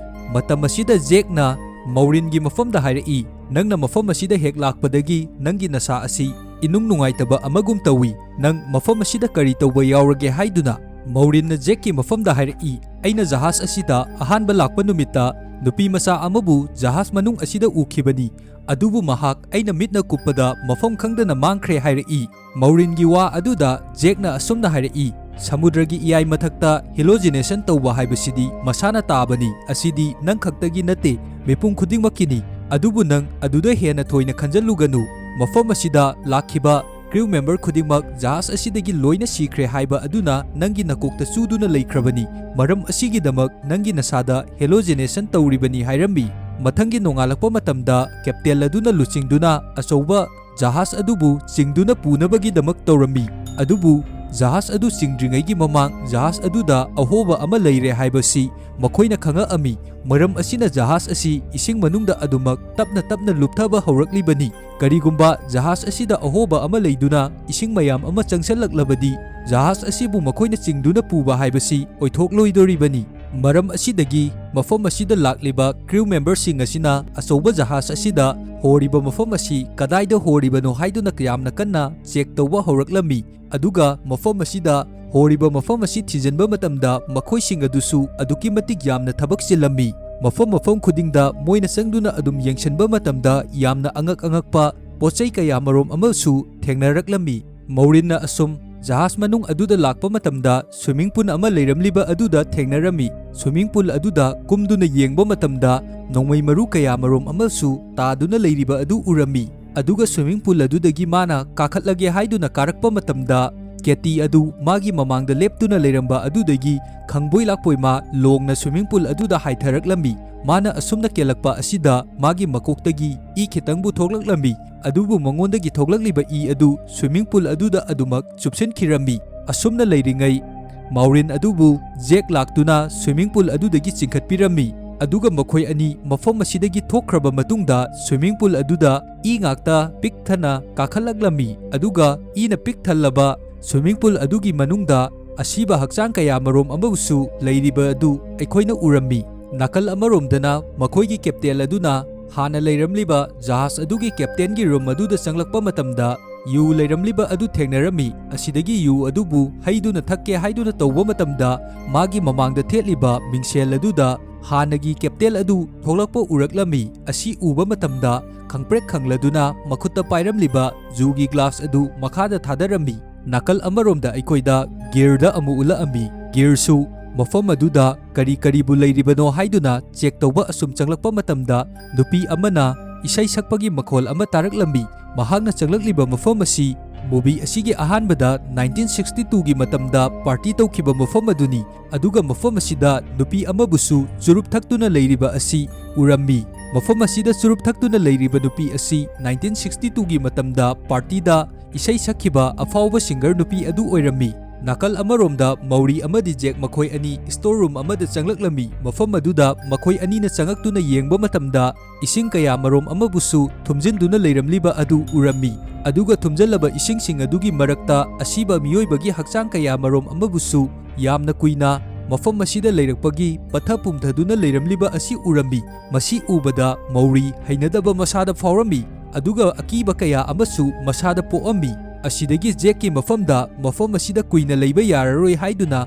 ꯃꯇꯝ ꯑꯁꯤꯗ ꯖꯦꯛꯅ ꯃꯧꯔꯤꯟꯒꯤ ꯃꯐꯝꯗ ꯍꯥꯏꯔꯛꯏ, ꯅꯪꯅ ꯃꯐꯝ ꯑꯁꯤꯗ ꯍꯦꯛ ꯂꯥꯛꯄꯗꯒꯤ ꯅꯪꯒꯤ ꯅꯁꯥ ꯑꯁꯤ ꯏꯅꯨꯡ ꯅꯨꯡꯉꯥꯏꯇꯕ ꯑꯃꯒꯨꯝ ꯇꯧꯏ, ꯅꯪ ꯃꯐꯝ ꯑꯁꯤꯗ ꯀꯔꯤ ꯇꯧꯕ ꯌꯥꯎꯔꯒꯦ ꯍꯥꯏꯗꯨꯅ꯫ ꯃꯧꯔꯤꯟꯅ ꯖꯦꯛꯀꯤ ꯃꯐꯝꯗ ꯍꯥꯏꯔꯛꯏ, ꯑꯩꯅ ꯖꯍꯥꯖ ꯑꯁꯤꯗ ꯑꯍꯥꯟꯕ ꯂꯥꯛꯄ ꯅꯨꯃꯤꯠꯇ ꯅꯨꯄꯤ ꯃꯆꯥ ꯑꯃꯕꯨ ꯖꯍꯥꯖ ꯃꯅꯨꯡ ꯑꯁꯤꯗ ꯎꯈꯤꯕꯅꯤ, ꯑꯗꯨꯕꯨ ꯃꯍꯥꯛ ꯑꯩꯅ ꯃꯤꯠꯅ ꯀꯨꯞꯄꯗ ꯃꯐꯝ ꯈꯪꯗꯅ ꯃꯥꯡꯈ꯭ꯔꯦ ꯍꯥꯏꯔꯛꯏ꯫ ꯃꯧꯔꯤꯟꯒꯤ ꯋꯥ ꯑꯗꯨꯗ ꯖꯦꯛꯅ ꯑꯁꯨꯝꯅ ꯍꯥꯏꯔꯛꯏ, ꯁꯃꯨꯗ꯭ꯔꯒꯤ ꯏꯌꯥꯏ ꯃꯊꯛꯇ ꯍꯦꯂꯣꯖꯤꯅꯦꯁꯟ ꯇꯧꯕ ꯍꯥꯏꯕꯁꯤꯗꯤ ꯃꯁꯥꯅ ꯇꯥꯕꯅꯤ, ꯑꯁꯤꯗꯤ ꯅꯪ ꯈꯛꯇꯒꯤ ꯅꯠꯇꯦ, ꯃꯤꯄꯨꯝ ꯈꯨꯗꯤꯡꯃꯛꯀꯤꯅꯤ, ꯑꯗꯨꯕꯨ ꯅꯪ ꯑꯗꯨꯗ ꯍꯦꯟꯅ ꯊꯣꯏꯅ ꯈꯟꯖꯜꯂꯨꯒꯅꯨ, ꯃꯐꯝ ꯑꯁꯤꯗ ꯂꯥꯛꯈꯤꯕ ꯀ꯭ꯔꯤꯎ ꯃꯦꯝꯕꯔ ꯈꯨꯗꯤꯡꯃꯛ ꯖꯍꯥꯖ ꯑꯁꯤꯗꯒꯤ ꯂꯣꯏꯅ ꯁꯤꯈ꯭ꯔꯦ ꯍꯥꯏꯕ ꯑꯗꯨꯅ ꯅꯪꯒꯤ ꯅꯀꯣꯛꯇ ꯆꯨꯗꯨꯅ ꯂꯩꯈ꯭ꯔꯕꯅꯤ, ꯃꯔꯝ ꯑꯁꯤꯒꯤꯗꯃꯛ ꯅꯪꯒꯤ ꯅꯁꯥꯗ ꯍꯦꯂꯣꯖꯤꯅꯦꯁꯟ ꯇꯧꯔꯤꯕꯅꯤ ꯍꯥꯏꯔꯝꯃꯤ꯫ ꯃꯊꯪꯒꯤ ꯅꯣꯡꯉꯥꯜꯂꯛꯄ ꯃꯇꯝꯗ ꯀꯦꯞꯇꯦꯟ ꯑꯗꯨꯅ ꯂꯨꯆꯤꯡꯗꯨꯅ ꯑꯆꯧꯕ ꯖꯍꯥꯖ ꯑꯗꯨꯕꯨ ꯆꯤꯡꯗꯨꯅ ꯄꯨꯅꯕꯒꯤꯗꯃꯛ ꯇꯧꯔꯝꯃꯤ, ꯑꯗꯨꯕꯨ ꯖꯍꯥꯖ ꯑꯗꯨ ꯆꯤꯡꯗ꯭ꯔꯤꯉꯩꯒꯤ ꯃꯃꯥꯡ ꯖꯍꯥꯖ ꯑꯗꯨꯗ ꯑꯍꯣꯕ ꯑꯃ ꯂꯩꯔꯦ ꯍꯥꯏꯕꯁꯤ ꯃꯈꯣꯏꯅ ꯈꯪꯉꯛꯑꯝꯃꯤ, ꯃꯔꯝ ꯑꯁꯤꯅ ꯖꯍꯥꯖ ꯑꯁꯤ ꯏꯁꯤꯡ ꯃꯅꯨꯡꯗ ꯑꯗꯨꯃꯛ ꯇꯞꯅ ꯇꯞꯅ ꯂꯨꯞꯊꯕ ꯍꯧꯔꯛꯂꯤꯕꯅꯤ꯫ ꯀꯔꯤꯒꯨꯝꯕ ꯖꯍꯥꯖ ꯑꯁꯤꯗ ꯑꯍꯣꯕ ꯑꯃ ꯂꯩꯗꯨꯅ ꯏꯁꯤꯡ ꯃꯌꯥꯝ ꯑꯃ ꯆꯪꯁꯜꯂꯛꯂꯕꯗꯤ ꯖꯍꯥꯖ ꯑꯁꯤꯕꯨ ꯃꯈꯣꯏꯅ ꯆꯤꯡꯗꯨꯅ ꯄꯨꯕ ꯍꯥꯏꯕꯁꯤ ꯑꯣꯏꯊꯣꯛꯂꯣꯏꯗꯣꯔꯤꯕꯅꯤ꯫ ꯃꯔꯝ ꯑꯁꯤꯗꯒꯤ ꯃꯐꯝ ꯑꯁꯤꯗ ꯂꯥꯛꯂꯤꯕ ꯀ꯭ꯔꯤꯎ ꯃꯦꯝꯕꯔꯁꯤꯡ ꯑꯁꯤꯅ ꯑꯆꯧꯕ ꯖꯍꯥꯖ ꯑꯁꯤꯗ ꯍꯣꯔꯤꯕ ꯃꯐꯝ ꯑꯁꯤ ꯀꯗꯥꯏꯗ ꯍꯣꯔꯤꯕꯅꯣ ꯍꯥꯏꯗꯨꯅ ꯌꯥꯝꯅ ꯀꯟꯅ ꯆꯦꯛ ꯇꯧꯕ ꯍꯧꯔꯛꯂꯝꯃꯤ, ꯑꯗꯨꯒ ꯃꯐꯝ ꯑꯁꯤꯗ ꯍꯣꯔꯤꯕ ꯃꯐꯝ ꯑꯁꯤ ꯊꯤꯖꯤꯟꯕ ꯃꯇꯝꯗ ꯃꯈꯣꯏꯁꯤꯡ ꯑꯗꯨꯁꯨ ꯑꯗꯨꯛꯀꯤ ꯃꯇꯤꯛ ꯌꯥꯝꯅ ꯊꯕꯛ ꯆꯤꯜꯂꯝꯃꯤ꯫ ꯃꯐꯝ ꯈꯨꯗꯤꯡꯗ ꯃꯣꯏꯅ ꯆꯪꯗꯨꯅ ꯑꯗꯨꯝ ꯌꯦꯡꯁꯤꯟꯕ ꯃꯇꯝꯗ ꯌꯥꯝꯅ ꯑꯉꯛꯄ ꯄꯣꯠꯆꯩ ꯀꯌꯥ ꯃꯔꯣꯝ ꯑꯃꯁꯨ ꯊꯦꯡꯅꯔꯛꯂꯝꯃꯤ꯫ ꯃꯧꯔꯤꯟꯅ ꯑꯁꯨꯝ ꯖꯍꯥꯖ ꯃꯅꯨꯡ ꯑꯗꯨꯗ ꯂꯥꯛꯄ ꯃꯇꯝꯗ ꯁ꯭ꯋꯤꯃꯤꯡ ꯄꯨꯜ ꯑꯃ ꯂꯩꯔꯝꯂꯤꯕ ꯑꯗꯨꯗ ꯊꯦꯡꯅꯔꯝꯃꯤ꯫ ꯁ꯭ꯋꯤꯃꯤꯡ ꯄꯨꯜ ꯑꯗꯨꯗ ꯀꯨꯝꯗꯨꯅ ꯌꯦꯡꯕ ꯃꯇꯝꯗ ꯅꯣꯡꯃꯩ ꯃꯔꯨ ꯀꯌꯥ ꯃꯔꯣꯝ ꯑꯃꯁꯨ ꯇꯥꯗꯨꯅ ꯂꯩꯔꯤꯕ ꯑꯗꯨ ꯎꯔꯝꯃꯤ, ꯑꯗꯨꯒ ꯁ꯭ꯋꯤꯃꯤꯡ ꯄꯨꯜ ꯑꯗꯨꯗꯒꯤ ꯃꯥꯅ ꯀꯥꯈꯠꯂꯒꯦ ꯍꯥꯏꯗꯨꯅ ꯀꯥꯔꯛꯄ ꯃꯇꯝꯗ ꯀꯦꯇꯤ ꯑꯗꯨ ꯃꯥꯒꯤ ꯃꯃꯥꯡꯗ ꯂꯦꯞꯇꯨꯅ ꯂꯩꯔꯝꯕ ꯑꯗꯨꯗꯒꯤ ꯈꯪꯕꯣꯏ ꯂꯥꯛꯄꯣꯏ ꯃꯥ ꯂꯣꯡꯅ ꯁ꯭ꯋꯤꯃꯤꯡ ꯄꯨꯜ ꯑꯗꯨꯗ ꯍꯥꯏꯊꯔꯛꯂꯝꯃꯤ꯫ ꯃꯥꯅ ꯑꯁꯨꯝꯅ ꯀꯦꯜꯂꯛꯄ ꯑꯁꯤꯗ ꯃꯥꯒꯤ ꯃꯀꯣꯛꯇꯒꯤ ꯏ ꯈꯤꯇꯪꯕꯨ ꯊꯣꯛꯂꯛꯂꯝꯃꯤ, ꯑꯗꯨꯕꯨ ꯃꯉꯣꯟꯗꯒꯤ ꯊꯣꯛꯂꯛꯂꯤꯕ ꯏ ꯑꯗꯨ ꯁ꯭ꯋꯤꯃꯤꯡ ꯄꯨꯜ ꯑꯗꯨꯗ ꯑꯗꯨꯃꯛ ꯆꯨꯞꯁꯤꯟꯈꯤꯔꯝꯃꯤ꯫ ꯑꯁꯨꯝꯅ ꯂꯩꯔꯤꯉꯩ ꯃꯧꯔꯤꯟ ꯑꯗꯨꯕꯨ ꯖꯦꯛ ꯂꯥꯛꯇꯨꯅ ꯁ꯭ꯋꯤꯃꯤꯡ ꯄꯨꯜ ꯑꯗꯨꯗꯒꯤ ꯆꯤꯡꯈꯠꯄꯤꯔꯝꯃꯤ, ꯑꯗꯨꯒ ꯃꯈꯣꯏ ꯑꯅꯤ ꯃꯐꯝ ꯑꯁꯤꯗꯒꯤ ꯊꯣꯛꯈ꯭ꯔꯕ ꯃꯇꯨꯡꯗ ꯁ꯭ꯋꯤꯃꯤꯡ ꯄꯨꯜ ꯑꯗꯨꯗ ꯏ ꯉꯥꯛꯇ ꯄꯤꯛ ꯊꯟꯅ ꯀꯥꯈꯠꯂꯛꯂꯝꯃꯤ, ꯑꯗꯨꯒ ꯏꯅ ꯄꯤꯛ ꯊꯜꯂꯕ ꯁ꯭ꯋꯤꯃꯤꯡ ꯄꯨꯜ ꯑꯗꯨꯒꯤ ꯃꯅꯨꯡꯗ ꯑꯁꯤꯕ ꯍꯛꯆꯥꯡ ꯀꯌꯥ ꯃꯔꯣꯝ ꯑꯃꯁꯨ ꯂꯩꯔꯤꯕ ꯑꯗꯨ ꯑꯩꯈꯣꯏꯅ ꯎꯔꯝꯃꯤ꯫ ꯅꯥꯀꯜ ꯑꯃꯔꯣꯝꯗꯅ ꯃꯈꯣꯏꯒꯤ ꯀꯦꯞꯇꯦꯟ ꯑꯗꯨꯅ ꯍꯥꯟꯅ ꯂꯩꯔꯝꯂꯤꯕ ꯖꯍꯥꯖ ꯑꯗꯨꯒꯤ ꯀꯦꯞꯇꯦꯟꯒꯤ ꯔꯨꯝ ꯑꯗꯨꯗ ꯆꯪꯂꯛꯄ ꯃꯇꯝꯗ ꯌꯨ ꯂꯩꯔꯝꯂꯤꯕ ꯑꯗꯨ ꯊꯦꯡꯅꯔꯝꯃꯤ, ꯑꯁꯤꯗꯒꯤ ꯌꯨ ꯑꯗꯨꯕꯨ ꯍꯩꯗꯨꯅ ꯊꯛꯀꯦ ꯍꯥꯏꯗꯨꯅ ꯇꯧꯕ ꯃꯇꯝꯗ ꯃꯥꯒꯤ ꯃꯃꯥꯡꯗ ꯊꯦꯠꯂꯤꯕ ꯃꯤꯡꯁꯦꯜ ꯑꯗꯨꯗ ꯍꯥꯟꯅꯒꯤ ꯀꯦꯞꯇꯦꯟ ꯑꯗꯨ ꯊꯣꯛꯂꯛꯄ ꯎꯔꯛꯂꯝꯃꯤ꯫ ꯑꯁꯤ ꯎꯕ ꯃꯇꯝꯗ ꯈꯪꯄ꯭ꯔꯦꯛ ꯈꯪꯂꯗꯨꯅ ꯃꯈꯨꯠꯇ ꯄꯥꯏꯔꯝꯂꯤꯕ ꯖꯨꯒꯤ ꯒ꯭ꯂꯥꯁ ꯑꯗꯨ ꯃꯈꯥꯗ ꯊꯥꯗꯔꯝꯃꯤ꯫ ꯅꯥꯀꯜ ꯑꯃꯔꯣꯝꯗ ꯑꯩꯈꯣꯏꯗ ꯒꯤꯔꯗ ꯑꯃꯨꯛ ꯎꯠꯂꯛꯑꯝꯃꯤ꯫ ꯒꯤꯔꯁꯨ ꯃꯐꯝ ꯑꯗꯨꯗ ꯀꯔꯤꯕꯨ ꯂꯩꯔꯤꯕꯅꯣ ꯍꯥꯏꯗꯨꯅ ꯆꯦꯛ ꯇꯧꯕ ꯑꯁꯨꯝ ꯆꯪꯂꯛꯄ ꯃꯇꯝꯗ ꯅꯨꯄꯤ ꯑꯃꯅ ꯏꯁꯩ ꯁꯛꯄꯒꯤ ꯃꯈꯣꯜ ꯑꯃ ꯇꯥꯔꯛꯂꯝꯃꯤ꯫ ꯃꯍꯥꯛꯅ ꯆꯪꯂꯛꯂꯤꯕ ꯃꯐꯝ ꯑꯁꯤ ꯃꯨꯚꯤ ꯑꯁꯤꯒꯤ ꯑꯍꯥꯟꯕꯗ 1962ꯒꯤ ꯃꯇꯝꯗ ꯄꯥꯔꯇꯤ ꯇꯧꯈꯤꯕ ꯃꯐꯝ ꯑꯗꯨꯅꯤ, ꯑꯗꯨꯒ ꯃꯐꯝ ꯑꯁꯤꯗ ꯅꯨꯄꯤ ꯑꯃꯕꯨꯁꯨ ꯆꯨꯔꯨꯞ ꯊꯛꯇꯨꯅ ꯂꯩꯔꯤꯕ ꯑꯁꯤ ꯎꯔꯝꯃꯤ꯫ ꯃꯐꯝ ꯑꯁꯤꯗ ꯆꯨꯔꯨꯞ ꯊꯛꯇꯨꯅ ꯂꯩꯔꯤꯕ ꯅꯨꯄꯤ ꯑꯁꯤ 1962ꯒꯤ ꯃꯇꯝꯗ ꯄꯥꯔꯇꯤꯗ ꯏꯁꯩ ꯁꯛꯈꯤꯕ ꯑꯐꯥꯎꯕ ꯁꯤꯡꯒꯔ ꯅꯨꯄꯤ ꯑꯗꯨ ꯑꯣꯏꯔꯝꯃꯤ꯫ ꯅꯥꯀꯜ ꯑꯃꯔꯣꯝꯗ ꯃꯧꯔꯤ ꯑꯃꯗꯤ ꯖꯦꯛ ꯃꯈꯣꯏ ꯑꯅꯤ ꯁ꯭ꯇꯣꯔ ꯔꯨꯝ ꯑꯃꯗ ꯆꯪꯂꯛꯂꯝꯃꯤ꯫ ꯃꯐꯝ ꯑꯗꯨꯗ ꯃꯈꯣꯏ ꯑꯅꯤꯅ ꯆꯪꯉꯛꯇꯨꯅ ꯌꯦꯡꯕ ꯃꯇꯝꯗ ꯏꯁꯤꯡ ꯀꯌꯥ ꯃꯔꯣꯝ ꯑꯃꯕꯨꯁꯨ ꯊꯨꯝꯖꯤꯟꯗꯨꯅ ꯂꯩꯔꯝꯂꯤꯕ ꯑꯗꯨ ꯎꯔꯝꯃꯤ, ꯑꯗꯨꯒ ꯊꯨꯝꯖꯤꯜꯂꯕ ꯏꯁꯤꯡꯁꯤꯡ ꯑꯗꯨꯒꯤ ꯃꯔꯛꯇ ꯑꯁꯤꯕ ꯃꯤꯑꯣꯏꯕꯒꯤ ꯍꯛꯆꯥꯡ ꯀꯌꯥ ꯃꯔꯣꯝ ꯑꯃꯕꯨꯁꯨ ꯌꯥꯝꯅ ꯀꯨꯏꯅ ꯃꯐꯝ ꯑꯁꯤꯗ ꯂꯩꯔꯛꯄꯒꯤ ꯄꯠꯊ ꯄꯨꯝꯊꯗꯨꯅ ꯂꯩꯔꯝꯂꯤꯕ ꯑꯁꯤ ꯎꯔꯝꯃꯤ꯫ ꯃꯁꯤ ꯎꯕꯗ ꯃꯧꯔꯤ ꯍꯩꯅꯗꯕ ꯃꯁꯥꯗ ꯐꯥꯎꯔꯝꯃꯤ ꯑꯗꯨꯒ ꯑꯀꯤꯕ ꯀꯌꯥ ꯑꯃꯁꯨ ꯃꯁꯥꯗ ꯄꯣꯛꯑꯝꯃꯤ꯫ ꯑꯁꯤꯗꯒꯤ ꯖꯦꯛꯀꯤ ꯃꯐꯝꯗ ꯃꯐꯝ ꯑꯁꯤꯗ ꯀꯨꯏꯅ ꯂꯩꯕ ꯌꯥꯔꯔꯣꯏ ꯍꯥꯏꯗꯨꯅ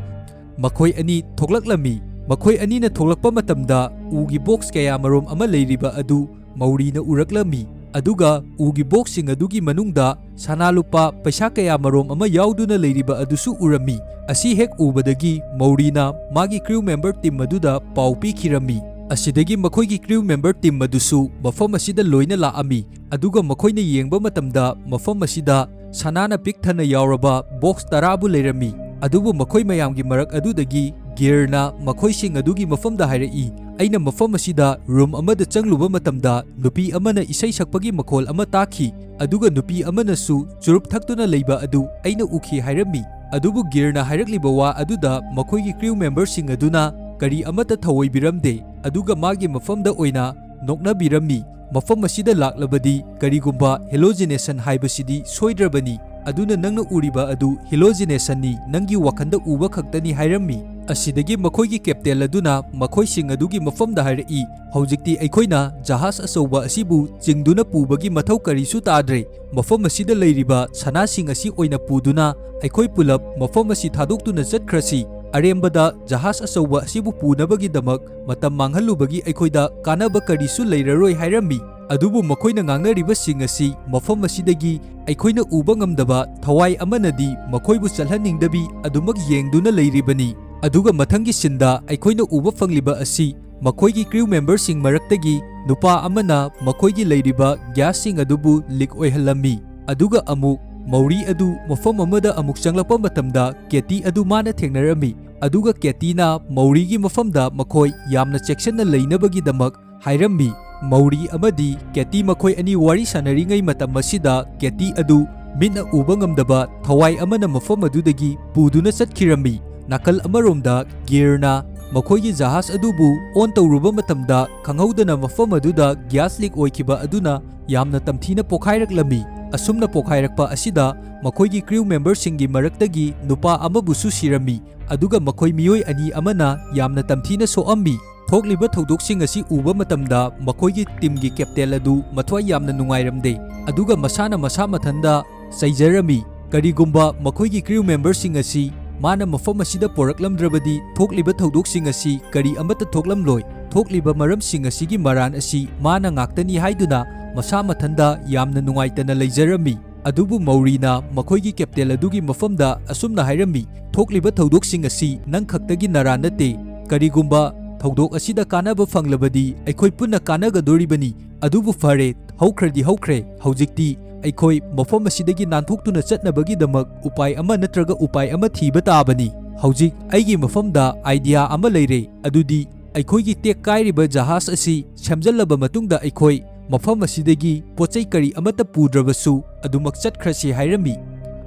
ꯃꯈꯣꯏ ꯑꯅꯤ ꯊꯣꯛꯂꯛꯂꯝꯃꯤ꯫ ꯃꯈꯣꯏ ꯑꯅꯤꯅ ꯊꯣꯛꯂꯛꯄ ꯃꯇꯝꯗ ꯎꯒꯤ ꯕꯣꯛꯁ ꯀꯌꯥꯃꯔꯣꯝ ꯑꯃ ꯂꯩꯔꯤꯕ ꯑꯗꯨ ꯃꯧꯔꯤꯅ ꯎꯔꯛꯂꯝꯃꯤ ꯑꯗꯨꯒ ꯎꯒꯤ ꯕꯣꯛꯁꯁꯤꯡ ꯑꯗꯨꯒꯤ ꯃꯅꯨꯡꯗ ꯁꯅꯥ ꯂꯨꯄꯥ ꯄꯩꯁꯥ ꯀꯌꯥꯃꯔꯣꯝ ꯑꯃ ꯌꯥꯎꯗꯨꯅ ꯂꯩꯔꯤꯕ ꯑꯗꯨꯁꯨ ꯎꯔꯝꯃꯤ꯫ ꯑꯁꯤ ꯍꯦꯛ ꯎꯕꯗꯒꯤ ꯃꯧꯔꯤꯅ ꯃꯥꯒꯤ ꯀ꯭ꯔꯤꯎ ꯃꯦꯝꯕꯔ ꯇꯤꯝ ꯑꯗꯨꯗ ꯄꯥꯎ ꯄꯤꯈꯤꯔꯝꯃꯤ꯫ ꯑꯁꯤꯗꯒꯤ ꯃꯈꯣꯏꯒꯤ ꯀ꯭ꯔꯤꯎ ꯃꯦꯝꯕꯔ ꯇꯤꯝ ꯑꯗꯨꯁꯨ ꯃꯐꯝ ꯑꯁꯤꯗ ꯂꯣꯏꯅ ꯂꯥꯛꯑꯝꯃꯤ ꯑꯗꯨꯒ ꯃꯈꯣꯏꯅ ꯌꯦꯡꯕ ꯃꯇꯝꯗ ꯃꯐꯝ ꯑꯁꯤꯗ ꯁꯅꯥꯅ ꯄꯤꯛ ꯊꯟꯅ ꯌꯥꯎꯔꯕ ꯕꯣꯛꯁ 10ꯕꯨ ꯂꯩꯔꯝꯃꯤ꯫ ꯑꯗꯨꯕꯨ ꯃꯈꯣꯏ ꯃꯌꯥꯝꯒꯤ ꯃꯔꯛ ꯑꯗꯨꯗꯒꯤ ꯒꯤꯔꯅ ꯃꯈꯣꯏꯁꯤꯡ ꯑꯗꯨꯒꯤ ꯃꯐꯝꯗ ꯍꯥꯏꯔꯛꯏ, "ꯑꯩꯅ ꯃꯐꯝ ꯑꯁꯤꯗ ꯔꯨꯝ ꯑꯃꯗ ꯆꯪꯂꯨꯕ ꯃꯇꯝꯗ ꯅꯨꯄꯤ ꯑꯃꯅ ꯏꯁꯩ ꯁꯛꯄꯒꯤ ꯃꯈꯣꯜ ꯑꯃ ꯇꯥꯈꯤ ꯑꯗꯨꯒ ꯅꯨꯄꯤ ꯑꯃꯅꯁꯨ ꯆꯨꯔꯨꯞ ꯊꯛꯇꯨꯅ ꯂꯩꯕ ꯑꯗꯨ ꯑꯩꯅ ꯎꯈꯤ" ꯍꯥꯏꯔꯝꯃꯤ꯫ ꯑꯗꯨꯕꯨ ꯒꯤꯔꯅ ꯍꯥꯏꯔꯛꯂꯤꯕ ꯋꯥ ꯑꯗꯨꯗ ꯃꯈꯣꯏꯒꯤ ꯀ꯭ꯔꯤꯎ ꯃꯦꯝꯕꯔꯁꯤꯡ ꯑꯗꯨꯅ ꯀꯔꯤ ꯑꯃꯠꯇ ꯊꯑꯣꯏꯕꯤꯔꯝꯗꯦ ꯑꯗꯨꯒ ꯃꯥꯒꯤ ꯃꯐꯝꯗ ꯑꯣꯏꯅ ꯅꯣꯛꯅꯕꯤꯔꯝꯃꯤ꯫ ꯃꯐꯝ ꯑꯁꯤꯗ ꯂꯥꯛꯂꯕꯗꯤ ꯀꯔꯤꯒꯨꯝꯕ ꯍꯦꯂꯣꯖꯤꯅꯦꯁꯟ ꯍꯥꯏꯕꯁꯤꯗꯤ ꯁꯣꯏꯗ꯭ꯔꯕꯅꯤ, ꯑꯗꯨꯅ ꯅꯪꯅ ꯎꯔꯤꯕ ꯑꯗꯨ ꯍꯦꯂꯣꯖꯤꯅꯦꯁꯟꯅꯤ, ꯅꯪꯒꯤ ꯋꯥꯈꯟꯗ ꯎꯕ ꯈꯛꯇꯅꯤ ꯍꯥꯏꯔꯝꯃꯤ꯫ ꯑꯁꯤꯗꯒꯤ ꯃꯈꯣꯏꯒꯤ ꯀꯦꯞꯇꯦꯟ ꯑꯗꯨꯅ ꯃꯈꯣꯏꯁꯤꯡ ꯑꯗꯨꯒꯤ ꯃꯐꯝꯗ ꯍꯥꯏꯔꯛꯏ, "ꯍꯧꯖꯤꯛꯇꯤ ꯑꯩꯈꯣꯏꯅ ꯖꯍꯥꯖ ꯑꯆꯧꯕ ꯑꯁꯤꯕꯨ ꯆꯤꯡꯗꯨꯅ ꯄꯨꯕꯒꯤ ꯃꯊꯧ ꯀꯔꯤꯁꯨ ꯇꯥꯗ꯭ꯔꯦ꯫ ꯃꯐꯝ ꯑꯁꯤꯗ ꯂꯩꯔꯤꯕ ꯁꯅꯥꯁꯤꯡ ꯑꯁꯤ ꯑꯣꯏꯅ ꯄꯨꯗꯨꯅ ꯑꯩꯈꯣꯏ ꯄꯨꯂꯞ ꯃꯐꯝ ꯑꯁꯤ ꯊꯥꯗꯣꯛꯇꯨꯅ ꯆꯠꯈ꯭ꯔꯁꯤ꯫ ꯑꯔꯦꯝꯕꯗ ꯖꯍꯥꯖ ꯑꯆꯧꯕ ꯑꯁꯤꯕꯨ ꯄꯨꯅꯕꯒꯤꯗꯃꯛ ꯃꯇꯝ ꯃꯥꯡꯍꯜꯂꯨꯕꯒꯤ ꯑꯩꯈꯣꯏꯗ ꯀꯥꯟꯅꯕ ꯀꯔꯤꯁꯨ ꯂꯩꯔꯔꯣꯏ" ꯍꯥꯏꯔꯝꯃꯤ꯫ ꯑꯗꯨꯕꯨ ꯃꯈꯣꯏꯅ ꯉꯥꯡꯅꯔꯤꯕꯁꯤꯡ ꯑꯁꯤ ꯃꯐꯝ ꯑꯁꯤꯗꯒꯤ ꯑꯩꯈꯣꯏꯅ ꯎꯕ ꯉꯝꯗꯕ ꯊꯋꯥꯏ ꯑꯃꯅꯗꯤ ꯃꯈꯣꯏꯕꯨ ꯆꯠꯍꯟꯅꯤꯡꯗꯕꯤ ꯑꯗꯨꯃꯛ ꯌꯦꯡꯗꯨꯅ ꯂꯩꯔꯤꯕꯅꯤ꯫ ꯑꯗꯨꯒ ꯃꯊꯪꯒꯤ ꯁꯤꯟꯗ ꯑꯩꯈꯣꯏꯅ ꯎꯕ ꯐꯪꯂꯤꯕ ꯑꯁꯤ ꯃꯈꯣꯏꯒꯤ ꯀ꯭ꯔꯤꯎ ꯃꯦꯝꯕꯔꯁꯤꯡ ꯃꯔꯛꯇꯒꯤ ꯅꯨꯄꯥ ꯑꯃꯅ ꯃꯈꯣꯏꯒꯤ ꯂꯩꯔꯤꯕ ꯒ꯭ꯌꯥꯁꯁꯤꯡ ꯑꯗꯨꯕꯨ ꯂꯤꯛ ꯑꯣꯏꯍꯜꯂꯝꯃꯤ꯫ ꯑꯗꯨꯒ ꯑꯃꯨꯛ ꯃꯧꯔꯤ ꯑꯗꯨ ꯃꯐꯝ ꯑꯃꯗ ꯑꯃꯨꯛ ꯆꯪꯂꯛꯄ ꯃꯇꯝꯗ ꯀꯦꯇꯤ ꯑꯗꯨ ꯃꯥꯅ ꯊꯦꯡꯅꯔꯝꯃꯤ ꯑꯗꯨꯒ ꯀꯦꯇꯤꯅ ꯃꯧꯔꯤꯒꯤ ꯃꯐꯝꯗ ꯃꯈꯣꯏ ꯌꯥꯝꯅ ꯆꯦꯛꯁꯤꯟꯅ ꯂꯩꯅꯕꯒꯤꯗꯃꯛ ꯍꯥꯏꯔꯝꯃꯤ꯫ ꯃꯧꯔꯤ ꯑꯃꯗꯤ ꯀꯦꯇꯤ ꯃꯈꯣꯏ ꯑꯅꯤ ꯋꯥꯔꯤ ꯁꯥꯟꯅꯔꯤꯉꯩ ꯃꯇꯝ ꯑꯁꯤꯗ ꯀꯦꯇꯤ ꯑꯗꯨ ꯃꯤꯠꯅ ꯎꯕ ꯉꯝꯗꯕ ꯊꯋꯥꯏ ꯑꯃꯅ ꯃꯐꯝ ꯑꯗꯨꯗꯒꯤ ꯄꯨꯗꯨꯅ ꯆꯠꯈꯤꯔꯝꯃꯤ꯫ ꯅꯥꯀꯜ ꯑꯃꯔꯣꯝꯗ ꯒꯤꯔꯅ ꯃꯈꯣꯏꯒꯤ ꯖꯍꯥꯖ ꯑꯗꯨꯕꯨ ꯑꯣꯟ ꯇꯧꯔꯨꯕ ꯃꯇꯝꯗ ꯈꯪꯍꯧꯗꯅ ꯃꯐꯝ ꯑꯗꯨꯗ ꯒ꯭ꯌꯥꯁ ꯂꯤꯛ ꯑꯣꯏꯈꯤꯕ ꯑꯗꯨꯅ ꯌꯥꯝꯅ ꯇꯝꯊꯤꯅ ꯄꯣꯈꯥꯏꯔꯛꯂꯝꯃꯤ꯫ ꯑꯁꯨꯝꯅ ꯄꯣꯈꯥꯏꯔꯛꯄ ꯑꯁꯤꯗ ꯃꯈꯣꯏꯒꯤ ꯀ꯭ꯔꯤꯎ ꯃꯦꯝꯕꯔꯁꯤꯡꯒꯤ ꯃꯔꯛꯇꯒꯤ ꯅꯨꯄꯥ ꯑꯃꯕꯨꯁꯨ ꯁꯤꯔꯝꯃꯤ ꯑꯗꯨꯒ ꯃꯈꯣꯏ ꯃꯤꯑꯣꯏ ꯑꯅꯤ ꯑꯃꯅ ꯌꯥꯝꯅ ꯇꯝꯊꯤꯅ ꯁꯣꯛꯑꯝꯃꯤ꯫ ꯊꯣꯛꯂꯤꯕ ꯊꯧꯗꯣꯛꯁꯤꯡ ꯑꯁꯤ ꯎꯕ ꯃꯇꯝꯗ ꯃꯈꯣꯏꯒꯤ ꯇꯤꯝꯒꯤ ꯀꯦꯞꯇꯦꯟ ꯑꯗꯨ ꯃꯊ꯭ꯋꯥꯏ ꯌꯥꯝꯅ ꯅꯨꯡꯉꯥꯏꯔꯝꯗꯦ ꯑꯗꯨꯒ ꯃꯁꯥꯅ ꯃꯁꯥ ꯃꯊꯟꯗ ꯆꯩꯖꯔꯝꯃꯤ꯫ ꯀꯔꯤꯒꯨꯝꯕ ꯃꯈꯣꯏꯒꯤ ꯀ꯭ꯔꯤꯎ ꯃꯦꯝꯕꯔꯁꯤꯡ ꯑꯁꯤ ꯃꯥꯅ ꯃꯐꯝ ꯑꯁꯤꯗ ꯄꯣꯔꯛꯂꯝꯗ꯭ꯔꯕꯗꯤ ꯊꯣꯛꯂꯤꯕ ꯊꯧꯗꯣꯛꯁꯤꯡ ꯑꯁꯤ ꯀꯔꯤ ꯑꯃꯠꯇ ꯊꯣꯛꯂꯝꯂꯣꯏ, ꯊꯣꯛꯂꯤꯕ ꯃꯔꯝꯁꯤꯡ ꯑꯁꯤꯒꯤ ꯃꯔꯥꯟ ꯑꯁꯤ ꯃꯥꯅ ꯉꯥꯛꯇꯅꯤ ꯍꯥꯏꯗꯨꯅ ꯃꯁꯥ ꯃꯊꯟꯗ ꯌꯥꯝꯅ ꯅꯨꯡꯉꯥꯏꯇꯅ ꯂꯩꯖꯔꯝꯃꯤ꯫ ꯑꯗꯨꯕꯨ ꯃꯧꯔꯤꯅ ꯃꯈꯣꯏꯒꯤ ꯀꯦꯞꯇꯦꯟ ꯑꯗꯨꯒꯤ ꯃꯐꯝꯗ ꯑꯁꯨꯝꯅ ꯍꯥꯏꯔꯝꯃꯤ, "ꯊꯣꯛꯂꯤꯕ ꯊꯧꯗꯣꯛꯁꯤꯡ ꯑꯁꯤ ꯅꯪ ꯈꯛꯇꯒꯤ ꯅꯔꯥꯟ ꯅꯠꯇꯦ꯫ ꯀꯔꯤꯒꯨꯝꯕ ꯊꯧꯗꯣꯛ ꯑꯁꯤꯗ ꯀꯥꯟꯅꯕ ꯐꯪꯂꯕꯗꯤ ꯑꯩꯈꯣꯏ ꯄꯨꯟꯅ ꯀꯥꯟꯅꯒꯗꯣꯔꯤꯕꯅꯤ꯫ ꯑꯗꯨꯕꯨ ꯐꯔꯦ, ꯍꯧꯈ꯭ꯔꯗꯤ ꯍꯧꯈ꯭ꯔꯦ, ꯍꯧꯖꯤꯛꯇꯤ ꯑꯩꯈꯣꯏ ꯃꯐꯝ ꯑꯁꯤꯗꯒꯤ ꯅꯥꯟꯊꯣꯛꯇꯨꯅ ꯆꯠꯅꯕꯒꯤꯗꯃꯛ ꯎꯄꯥꯏ ꯑꯃ ꯅꯠꯇ꯭ꯔꯒ ꯎꯄꯥꯏ ꯑꯃ ꯊꯤꯕ ꯇꯥꯕꯅꯤ꯫ ꯍꯧꯖꯤꯛ ꯑꯩꯒꯤ ꯃꯐꯝꯗ ꯑꯥꯏꯗꯤꯌꯥ ꯑꯃ ꯂꯩꯔꯦ, ꯑꯗꯨꯗꯤ ꯑꯩꯈꯣꯏꯒꯤ ꯇꯦꯛ ꯀꯥꯏꯔꯤꯕ ꯖꯍꯥꯖ ꯑꯁꯤ ꯁꯦꯝꯖꯤꯜꯂꯕ ꯃꯇꯨꯡꯗ ꯑꯩꯈꯣꯏ ꯃꯐꯝ ꯑꯁꯤꯗꯒꯤ ꯄꯣꯠꯆꯩ ꯀꯔꯤ ꯑꯃꯠꯇ ꯄꯨꯗ꯭ꯔꯕꯁꯨ ꯑꯗꯨꯃꯛ ꯆꯠꯈ꯭ꯔꯁꯤ" ꯍꯥꯏꯔꯝꯃꯤ꯫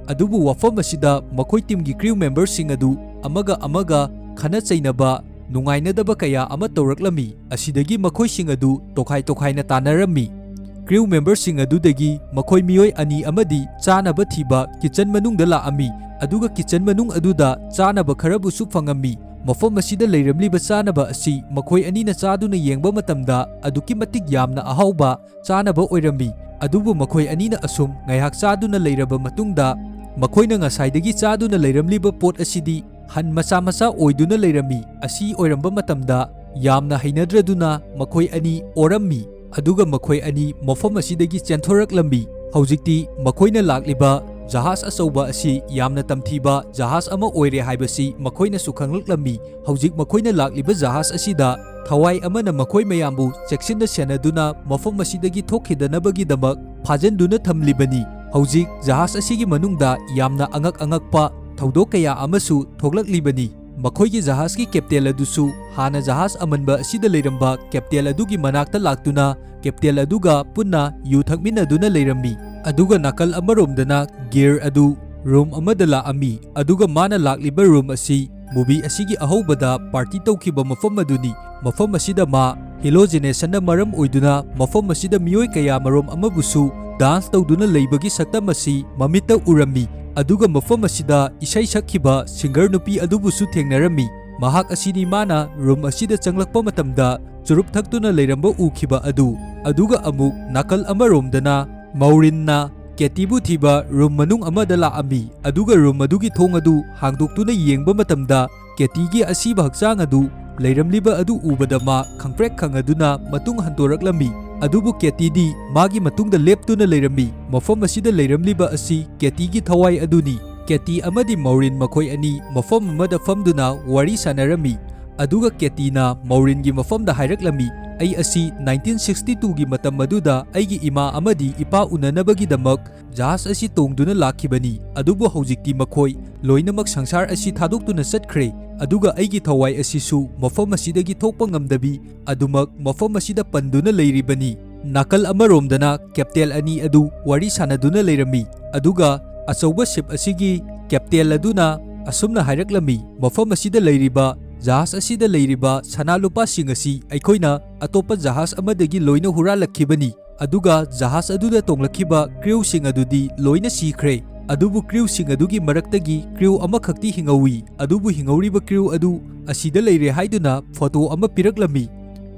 ꯑꯗꯨꯕꯨ ꯋꯥꯐꯝ ꯑꯁꯤꯗ ꯃꯈꯣꯏ ꯇꯤꯝꯒꯤ ꯀ꯭ꯔꯤꯎ ꯃꯦꯝꯕꯔꯁꯤꯡ ꯑꯗꯨ ꯑꯃꯒ ꯑꯃꯒ ꯈꯟꯅ ꯆꯩꯅꯕ, ꯅꯨꯡꯉꯥꯏꯅꯗꯕ ꯀꯌꯥ ꯑꯃ ꯇꯧꯔꯛꯂꯝꯃꯤ꯫ ꯑꯁꯤꯗꯒꯤ ꯃꯈꯣꯏꯁꯤꯡ ꯑꯗꯨ ꯇꯣꯈꯥꯏ ꯇꯣꯈꯥꯏꯅ ꯇꯥꯟꯅꯔꯝꯃꯤ꯫ ꯀ꯭ꯔꯤꯎ ꯃꯦꯝꯕꯔꯁꯤꯡ ꯑꯗꯨꯗꯒꯤ ꯃꯈꯣꯏ ꯃꯤꯑꯣꯏ ꯑꯅꯤ ꯑꯃꯗꯤ ꯆꯥꯅꯕ ꯊꯤꯕ ꯀꯤꯆꯟ ꯃꯅꯨꯡꯗ ꯂꯥꯛꯑꯝꯃꯤ ꯑꯗꯨꯒ ꯀꯤꯆꯟ ꯃꯅꯨꯡ ꯑꯗꯨꯗ ꯆꯥꯅꯕ ꯈꯔꯕꯨꯁꯨ ꯐꯪꯉꯝꯃꯤ꯫ ꯃꯐꯝ ꯑꯁꯤꯗ ꯂꯩꯔꯝꯂꯤꯕ ꯆꯥꯅꯕ ꯑꯁꯤ ꯃꯈꯣꯏ ꯑꯅꯤꯅ ꯆꯥꯗꯨꯅ ꯌꯦꯡꯕ ꯃꯇꯝꯗ ꯑꯗꯨꯛꯀꯤ ꯃꯇꯤꯛ ꯌꯥꯝꯅ ꯑꯍꯥꯎꯕ ꯆꯥꯅꯕ ꯑꯣꯏꯔꯝꯃꯤ꯫ ꯑꯗꯨꯕꯨ ꯃꯈꯣꯏ ꯑꯅꯤꯅ ꯑꯁꯨꯝ ꯉꯥꯏꯍꯥꯛ ꯆꯥꯗꯨꯅ ꯂꯩꯔꯕ ꯃꯇꯨꯡꯗ ꯃꯈꯣꯏꯅ ꯉꯁꯥꯏꯗꯒꯤ ꯆꯥꯗꯨꯅ ꯂꯩꯔꯝꯂꯤꯕ ꯄꯣꯠ ꯑꯁꯤꯗꯤ ꯍꯟ ꯃꯆꯥ ꯃꯆꯥ ꯑꯣꯏꯗꯨꯅ ꯂꯩꯔꯝꯃꯤ꯫ ꯑꯁꯤ ꯑꯣꯏꯔꯝꯕ ꯃꯇꯝꯗ ꯌꯥꯝꯅ ꯍꯩꯅꯗ꯭ꯔꯗꯨꯅ ꯃꯈꯣꯏ ꯑꯅꯤ ꯑꯣꯔꯝꯃꯤ ꯑꯗꯨꯒ ꯃꯈꯣꯏ ꯑꯅꯤ ꯃꯐꯝ ꯑꯁꯤꯗꯒꯤ ꯆꯦꯟꯊꯣꯔꯛꯂꯝꯃꯤ꯫ ꯍꯧꯖꯤꯛꯇꯤ ꯃꯈꯣꯏꯅ ꯂꯥꯛꯂꯤꯕ ꯖꯍꯥꯖ ꯑꯆꯧꯕ ꯑꯁꯤ ꯌꯥꯝꯅ ꯇꯝꯊꯤꯕ ꯖꯍꯥꯖ ꯑꯃ ꯑꯣꯏꯔꯦ ꯍꯥꯏꯕꯁꯤ ꯃꯈꯣꯏꯅꯁꯨ ꯈꯪꯂꯛꯂꯝꯃꯤ꯫ ꯍꯧꯖꯤꯛ ꯃꯈꯣꯏꯅ ꯂꯥꯛꯂꯤꯕ ꯖꯍꯥꯖ ꯑꯁꯤꯗ ꯊꯋꯥꯏ ꯑꯃꯅ ꯃꯈꯣꯏ ꯃꯌꯥꯝꯕꯨ ꯆꯦꯛꯁꯤꯟꯅ ꯁꯦꯟꯅꯗꯨꯅ ꯃꯐꯝ ꯑꯁꯤꯗꯒꯤ ꯊꯣꯛꯈꯤꯗꯅꯕꯒꯤꯗꯃꯛ ꯐꯥꯖꯤꯟꯗꯨꯅ ꯊꯝꯂꯤꯕꯅꯤ꯫ ꯍꯧꯖꯤꯛ ꯖꯍꯥꯖ ꯑꯁꯤꯒꯤ ꯃꯅꯨꯡꯗ ꯌꯥꯝꯅ ꯑꯉꯛꯄ ꯊꯧꯗꯣꯛ ꯀꯌా ꯑꯃꯁꯨ ꯊꯣꯛꯂꯛꯂꯤꯕꯅꯤ꯫ ꯃꯈꯣꯏꯒꯤ ꯖꯍꯥꯖꯀꯤ ꯀꯦꯞꯇꯦꯟ ꯑꯗꯨꯁꯨ ꯍꯥꯟꯅ ꯖꯍꯥꯖ ꯑꯃꯟꯕ ꯑꯁꯤꯗ ꯂꯩꯔꯝꯕ ꯀꯦꯞꯇꯦꯟ ꯑꯗꯨꯒꯤ ꯃꯅꯥꯛꯇ ꯂꯥꯛꯇꯨꯅ ꯀꯦꯞꯇꯦꯟ ꯑꯗꯨꯒ ꯄꯨꯟꯅ ꯌꯨ ꯊꯛꯃꯤꯟꯅꯗꯨꯅ ꯂꯩꯔꯝꯃꯤ꯫ ꯑꯗꯨꯒ ꯅꯥꯀꯜ ꯑꯃꯔꯣꯝꯗꯅ ꯒꯤꯔ ꯑꯗꯨ ꯔꯨꯝ ꯑꯃꯗ ꯂꯥꯛꯑꯝꯃꯤ ꯑꯗꯨꯒ ꯃꯥꯅ ꯂꯥꯛꯂꯤꯕ ꯔꯨꯝ ꯑꯁꯤ ꯃꯨꯚꯤ ꯑꯁꯤꯒꯤ ꯑꯍꯧꯕꯗ ꯄꯥꯔꯇꯤ ꯇꯧꯈꯤꯕ ꯃꯐꯝ ꯑꯗꯨꯅꯤ꯫ ꯃꯐꯝ ꯑꯁꯤꯗ ꯃꯥ ꯍꯦꯂꯣꯖꯤꯅꯦꯁꯟꯅ ꯃꯔꯝ ꯑꯣꯏꯗꯨꯅ ꯃꯐꯝ ꯑꯁꯤꯗ ꯃꯤꯑꯣꯏ ꯀꯌꯥ ꯃꯔꯨꯝ ꯑꯃꯕꯨꯁꯨ ꯗꯥꯟꯁ ꯇꯧꯗꯨꯅ ꯂꯩꯕꯒꯤ ꯁꯛꯇꯝ ꯑꯁꯤ ꯃꯃꯤꯠꯇ ꯎꯔꯝꯃꯤ, ꯑꯗꯨꯒ ꯃꯐꯝ ꯑꯁꯤꯗ ꯏꯁꯩ ꯁꯛꯈꯤꯕ ꯁꯤꯡꯒꯔ ꯅꯨꯄꯤ ꯑꯗꯨꯕꯨꯁꯨ ꯊꯦꯡꯅꯔꯝꯃꯤ꯫ ꯃꯍꯥꯛ ꯑꯁꯤꯅꯤ ꯃꯥꯅ ꯔꯨꯝ ꯑꯁꯤꯗ ꯆꯪꯂꯛꯄ ꯃꯇꯝꯗ ꯆꯨꯔꯨꯞ ꯊꯛꯇꯨꯅ ꯂꯩꯔꯝꯕ ꯎꯈꯤꯕ ꯑꯗꯨ, ꯑꯗꯨꯒ ꯑꯃꯨꯛ ꯅꯥꯀꯜ ꯑꯃꯔꯣꯝꯗꯅ ꯃꯧꯔꯤꯟꯅ ꯀꯦꯇꯤꯕꯨ ꯊꯤꯕ ꯔꯨꯝ ꯃꯅꯨꯡ ꯑꯃꯗ ꯂꯥꯛꯑꯝꯃꯤ, ꯑꯗꯨꯒ ꯔꯨꯝ ꯑꯗꯨꯒꯤ ꯊꯣꯡ ꯑꯗꯨ ꯍꯥꯡꯗꯣꯛꯇꯨꯅ ꯌꯦꯡꯕ ꯃꯇꯝꯗ ꯀꯦꯇꯤꯒꯤ ꯑꯁꯤꯕ ꯍꯛꯆꯥꯡ ꯑꯗꯨ ꯂꯩꯔꯝꯂꯤꯕ ꯑꯗꯨ ꯎꯕꯗ ꯃꯥ ꯈꯪꯄ꯭ꯔꯦꯛ ꯈꯪꯉꯗꯨꯅ ꯃꯇꯨꯡ ꯍꯟꯗꯣꯔꯛꯂꯝꯃꯤ꯫ ꯑꯗꯨꯕꯨ ꯀꯦꯇꯤꯗꯤ ꯃꯥꯒꯤ ꯃꯇꯨꯡꯗ ꯂꯦꯞꯇꯨꯅ ꯂꯩꯔꯝꯃꯤ꯫ ꯃꯐꯝ ꯑꯁꯤꯗ ꯂꯩꯔꯝꯂꯤꯕ ꯑꯁꯤ ꯀꯦꯇꯤꯒꯤ ꯊꯋꯥꯏ ꯑꯗꯨꯅꯤ꯫ ꯀꯦꯇꯤ ꯑꯃꯗꯤ ꯃꯧꯔꯤꯟ ꯃꯈꯣꯏ ꯑꯅꯤ ꯃꯐꯝ ꯑꯃꯗ ꯐꯝꯗꯨꯅ ꯋꯥꯔꯤ ꯁꯥꯟꯅꯔꯝꯃꯤ, ꯑꯗꯨꯒ ꯀꯦꯇꯤꯅ ꯃꯧꯔꯤꯟꯒꯤ ꯃꯐꯝꯗ ꯍꯥꯏꯔꯛꯂꯝꯃꯤ, ꯑꯩ ꯑꯁꯤ 1962ꯒꯤ ꯃꯇꯝ ꯑꯗꯨꯗ ꯑꯩꯒꯤ ꯏꯃꯥ ꯑꯃꯗꯤ ꯏꯄꯥ ꯎꯅꯅꯕꯒꯤꯗꯃꯛ ꯖꯍꯥꯖ ꯑꯁꯤ ꯇꯣꯡꯗꯨꯅ ꯂꯥꯛꯈꯤꯕꯅꯤ, ꯑꯗꯨꯕꯨ ꯍꯧꯖꯤꯛꯇꯤ ꯃꯈꯣꯏ ꯂꯣꯏꯅꯃꯛ ꯁꯪꯁꯥꯔ ꯑꯁꯤ ꯊꯥꯗꯣꯛꯇꯨꯅ ꯆꯠꯈ꯭ꯔꯦ, ꯑꯗꯨꯒ ꯑꯩꯒꯤ ꯊꯋꯥꯏ ꯑꯁꯤꯁꯨ ꯃꯐꯝ ꯑꯁꯤꯗꯒꯤ ꯊꯣꯛꯄ ꯉꯝꯗꯕꯤ ꯑꯗꯨꯃꯛ ꯃꯐꯝ ꯑꯁꯤꯗ ꯄꯟꯗꯨꯅ ꯂꯩꯔꯤꯕꯅꯤ꯫ ꯅꯥꯀꯜ ꯑꯃꯔꯣꯝꯗꯅ ꯀꯦꯞꯇꯦꯟ ꯑꯅꯤ ꯑꯗꯨ ꯋꯥꯔꯤ ꯁꯥꯟꯅꯗꯨꯅ ꯂꯩꯔꯝꯃꯤ, ꯑꯗꯨꯒ ꯑꯆꯧꯕ ꯁꯤꯞ ꯑꯁꯤꯒꯤ ꯀꯦꯞꯇꯦꯟ ꯑꯗꯨꯅ ꯑꯁꯨꯝꯅ ꯍꯥꯏꯔꯛꯂꯝꯃꯤ, ꯃꯐꯝ ꯑꯁꯤꯗ ꯂꯩꯔꯤꯕ ꯖꯍꯥꯖ ꯑꯁꯤꯗ ꯂꯩꯔꯤꯕ ꯁꯅꯥ ꯂꯨꯄꯥꯁꯤꯡ ꯑꯁꯤ ꯑꯩꯈꯣꯏꯅ ꯑꯇꯣꯞꯄ ꯖꯍꯥꯖ ꯑꯃꯗꯒꯤ ꯂꯣꯏꯅ ꯍꯨꯔꯥꯜꯂꯛꯈꯤꯕꯅꯤ, ꯑꯗꯨꯒ ꯖꯍꯥꯖ ꯑꯗꯨꯗ ꯇꯣꯡꯂꯛꯈꯤꯕ ꯀ꯭ꯔꯤꯎꯁꯤꯡ ꯑꯗꯨꯗꯤ ꯂꯣꯏꯅ ꯁꯤꯈ꯭ꯔꯦ, ꯑꯗꯨꯕꯨ ꯀ꯭ꯔꯤꯎꯁꯤꯡ ꯑꯗꯨꯒꯤ ꯃꯔꯛꯇꯒꯤ ꯀ꯭ꯔꯤꯎ ꯑꯃꯈꯛꯇꯤ ꯍꯤꯡꯍꯧꯏ, ꯑꯗꯨꯕꯨ ꯍꯤꯡꯍꯧꯔꯤꯕ ꯀ꯭ꯔꯤꯎ ꯑꯗꯨ ꯑꯁꯤꯗ ꯂꯩꯔꯦ ꯍꯥꯏꯗꯨꯅ ꯐꯣꯇꯣ ꯑꯃ ꯄꯤꯔꯛꯂꯝꯃꯤ꯫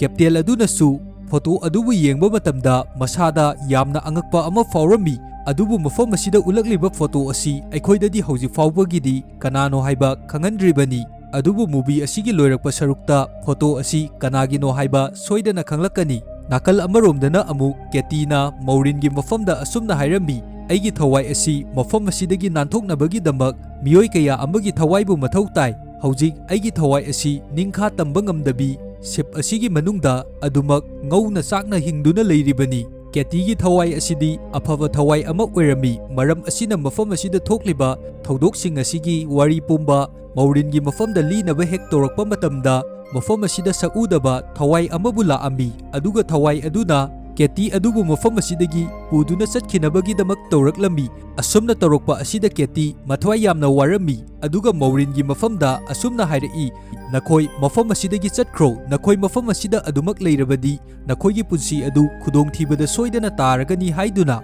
ꯀꯦꯞꯇꯦꯟ ꯑꯗꯨꯅꯁꯨ ꯐꯣꯇꯣ ꯑꯗꯨꯕꯨ ꯌꯦꯡꯕ ꯃꯇꯝꯗ ꯃꯁꯥꯗ ꯌꯥꯝꯅ ꯑꯉꯛꯄ ꯑꯃ ꯐꯥꯎꯔꯝꯃꯤ, ꯑꯗꯨꯕꯨ ꯃꯐꯝ ꯑꯁꯤꯗ ꯎꯠꯂꯛꯂꯤꯕ ꯐꯣꯇꯣ ꯑꯁꯤ ꯑꯩꯈꯣꯏꯗꯗꯤ ꯍꯧꯖꯤꯛ ꯐꯥꯎꯕꯒꯤꯗꯤ ꯀꯅꯥꯅꯣ ꯍꯥꯏꯕ ꯈꯪꯍꯟꯗ꯭ꯔꯤꯕꯅꯤ, ꯑꯗꯨꯕꯨ ꯃꯨꯚꯤ ꯑꯁꯤꯒꯤ ꯂꯣꯏꯔꯛꯄ ꯁꯔꯨꯛꯇ ꯐꯣꯇꯣ ꯑꯁꯤ ꯀꯅꯥꯒꯤꯅꯣ ꯍꯥꯏꯕ ꯁꯣꯏꯗꯅ ꯈꯪꯂꯛꯀꯅꯤ꯫ ꯅꯥꯀꯜ ꯑꯃꯔꯣꯝꯗꯅ ꯑꯃꯨꯛ ꯀꯦꯇꯤꯅ ꯃꯧꯔꯤꯟꯒꯤ ꯃꯐꯝꯗ ꯑꯁꯨꯝꯅ ꯍꯥꯏꯔꯝꯃꯤ, ꯑꯩꯒꯤ ꯊꯋꯥꯏ ꯑꯁꯤ ꯃꯐꯝ ꯑꯁꯤꯗꯒꯤ ꯅꯥꯟꯊꯣꯛꯅꯕꯒꯤꯗꯃꯛ ꯃꯤꯑꯣꯏ ꯀꯌꯥ ꯑꯃꯒꯤ ꯊꯋꯥꯏꯕꯨ ꯃꯊꯧ ꯇꯥꯏ, ꯍꯧꯖꯤꯛ ꯑꯩꯒꯤ ꯊꯋꯥꯏ ꯑꯁꯤ ꯅꯤꯡꯈꯥ ꯇꯝꯕ ꯉꯝꯗꯕꯤ ꯁꯤꯞ ꯑꯁꯤꯒꯤ ꯃꯅꯨꯡꯗ ꯑꯗꯨꯃꯛ ꯉꯧꯅ ꯆꯥꯛꯅ ꯍꯤꯡꯗꯨꯅ ꯂꯩꯔꯤꯕꯅꯤ꯫ ꯀꯦꯇꯤꯒꯤ ꯊꯋꯥꯏ ꯑꯁꯤꯗꯤ ꯑꯐꯕ ꯊꯋꯥꯏ ꯑꯃ ꯑꯣꯏꯔꯝꯃꯤ, ꯃꯔꯝ ꯑꯁꯤꯅ ꯃꯐꯝ ꯑꯁꯤꯗ ꯊꯣꯛꯂꯤꯕ ꯊꯧꯗꯣꯛꯁꯤꯡ ꯑꯁꯤꯒꯤ ꯋꯥꯔꯤ ꯄꯨꯝꯕ ꯃꯧꯔꯤꯟꯒꯤ ꯃꯐꯝꯗ ꯂꯤꯅꯕ ꯍꯦꯛ ꯇꯧꯔꯛꯄ ꯃꯇꯝꯗ ꯃꯐꯝ ꯑꯁꯤꯗ ꯁꯛꯎꯗꯕ ꯊꯋꯥꯏ ꯑꯃꯕꯨ ꯂꯥꯛꯑꯝꯃꯤ, ꯑꯗꯨꯒ ꯊꯋꯥꯏ ꯑꯗꯨꯅ ꯀꯦꯇꯤ ꯑꯗꯨꯕꯨ ꯃꯐꯝ ꯑꯁꯤꯗꯒꯤ ꯄꯨꯗꯨꯅ ꯆꯠꯈꯤꯅꯕꯒꯤꯗꯃꯛ ꯇꯧꯔꯛꯂꯝꯃꯤ꯫ ꯑꯁꯨꯝꯅ ꯇꯧꯔꯛꯄ ꯑꯁꯤꯗ ꯀꯦꯇꯤ ꯃꯊ꯭ꯋꯥꯏ ꯌꯥꯝꯅ ꯋꯥꯔꯝꯃꯤ, ꯑꯗꯨꯒ ꯃꯧꯔꯤꯟꯒꯤ ꯃꯐꯝꯗ ꯑꯁꯨꯝꯅ ꯍꯥꯏꯔꯛꯏ, ꯅꯈꯣꯏ ꯃꯐꯝ ꯑꯁꯤꯗꯒꯤ ꯆꯠꯈ꯭ꯔꯣ, ꯅꯈꯣꯏ ꯃꯐꯝ ꯑꯁꯤꯗ ꯑꯗꯨꯃꯛ ꯂꯩꯔꯕꯗꯤ ꯅꯈꯣꯏꯒꯤ ꯄꯨꯟꯁꯤ ꯑꯗꯨ ꯈꯨꯗꯣꯡꯊꯤꯕꯗ ꯁꯣꯏꯗꯅ ꯇꯥꯔꯒꯅꯤ ꯍꯥꯏꯗꯨꯅ꯫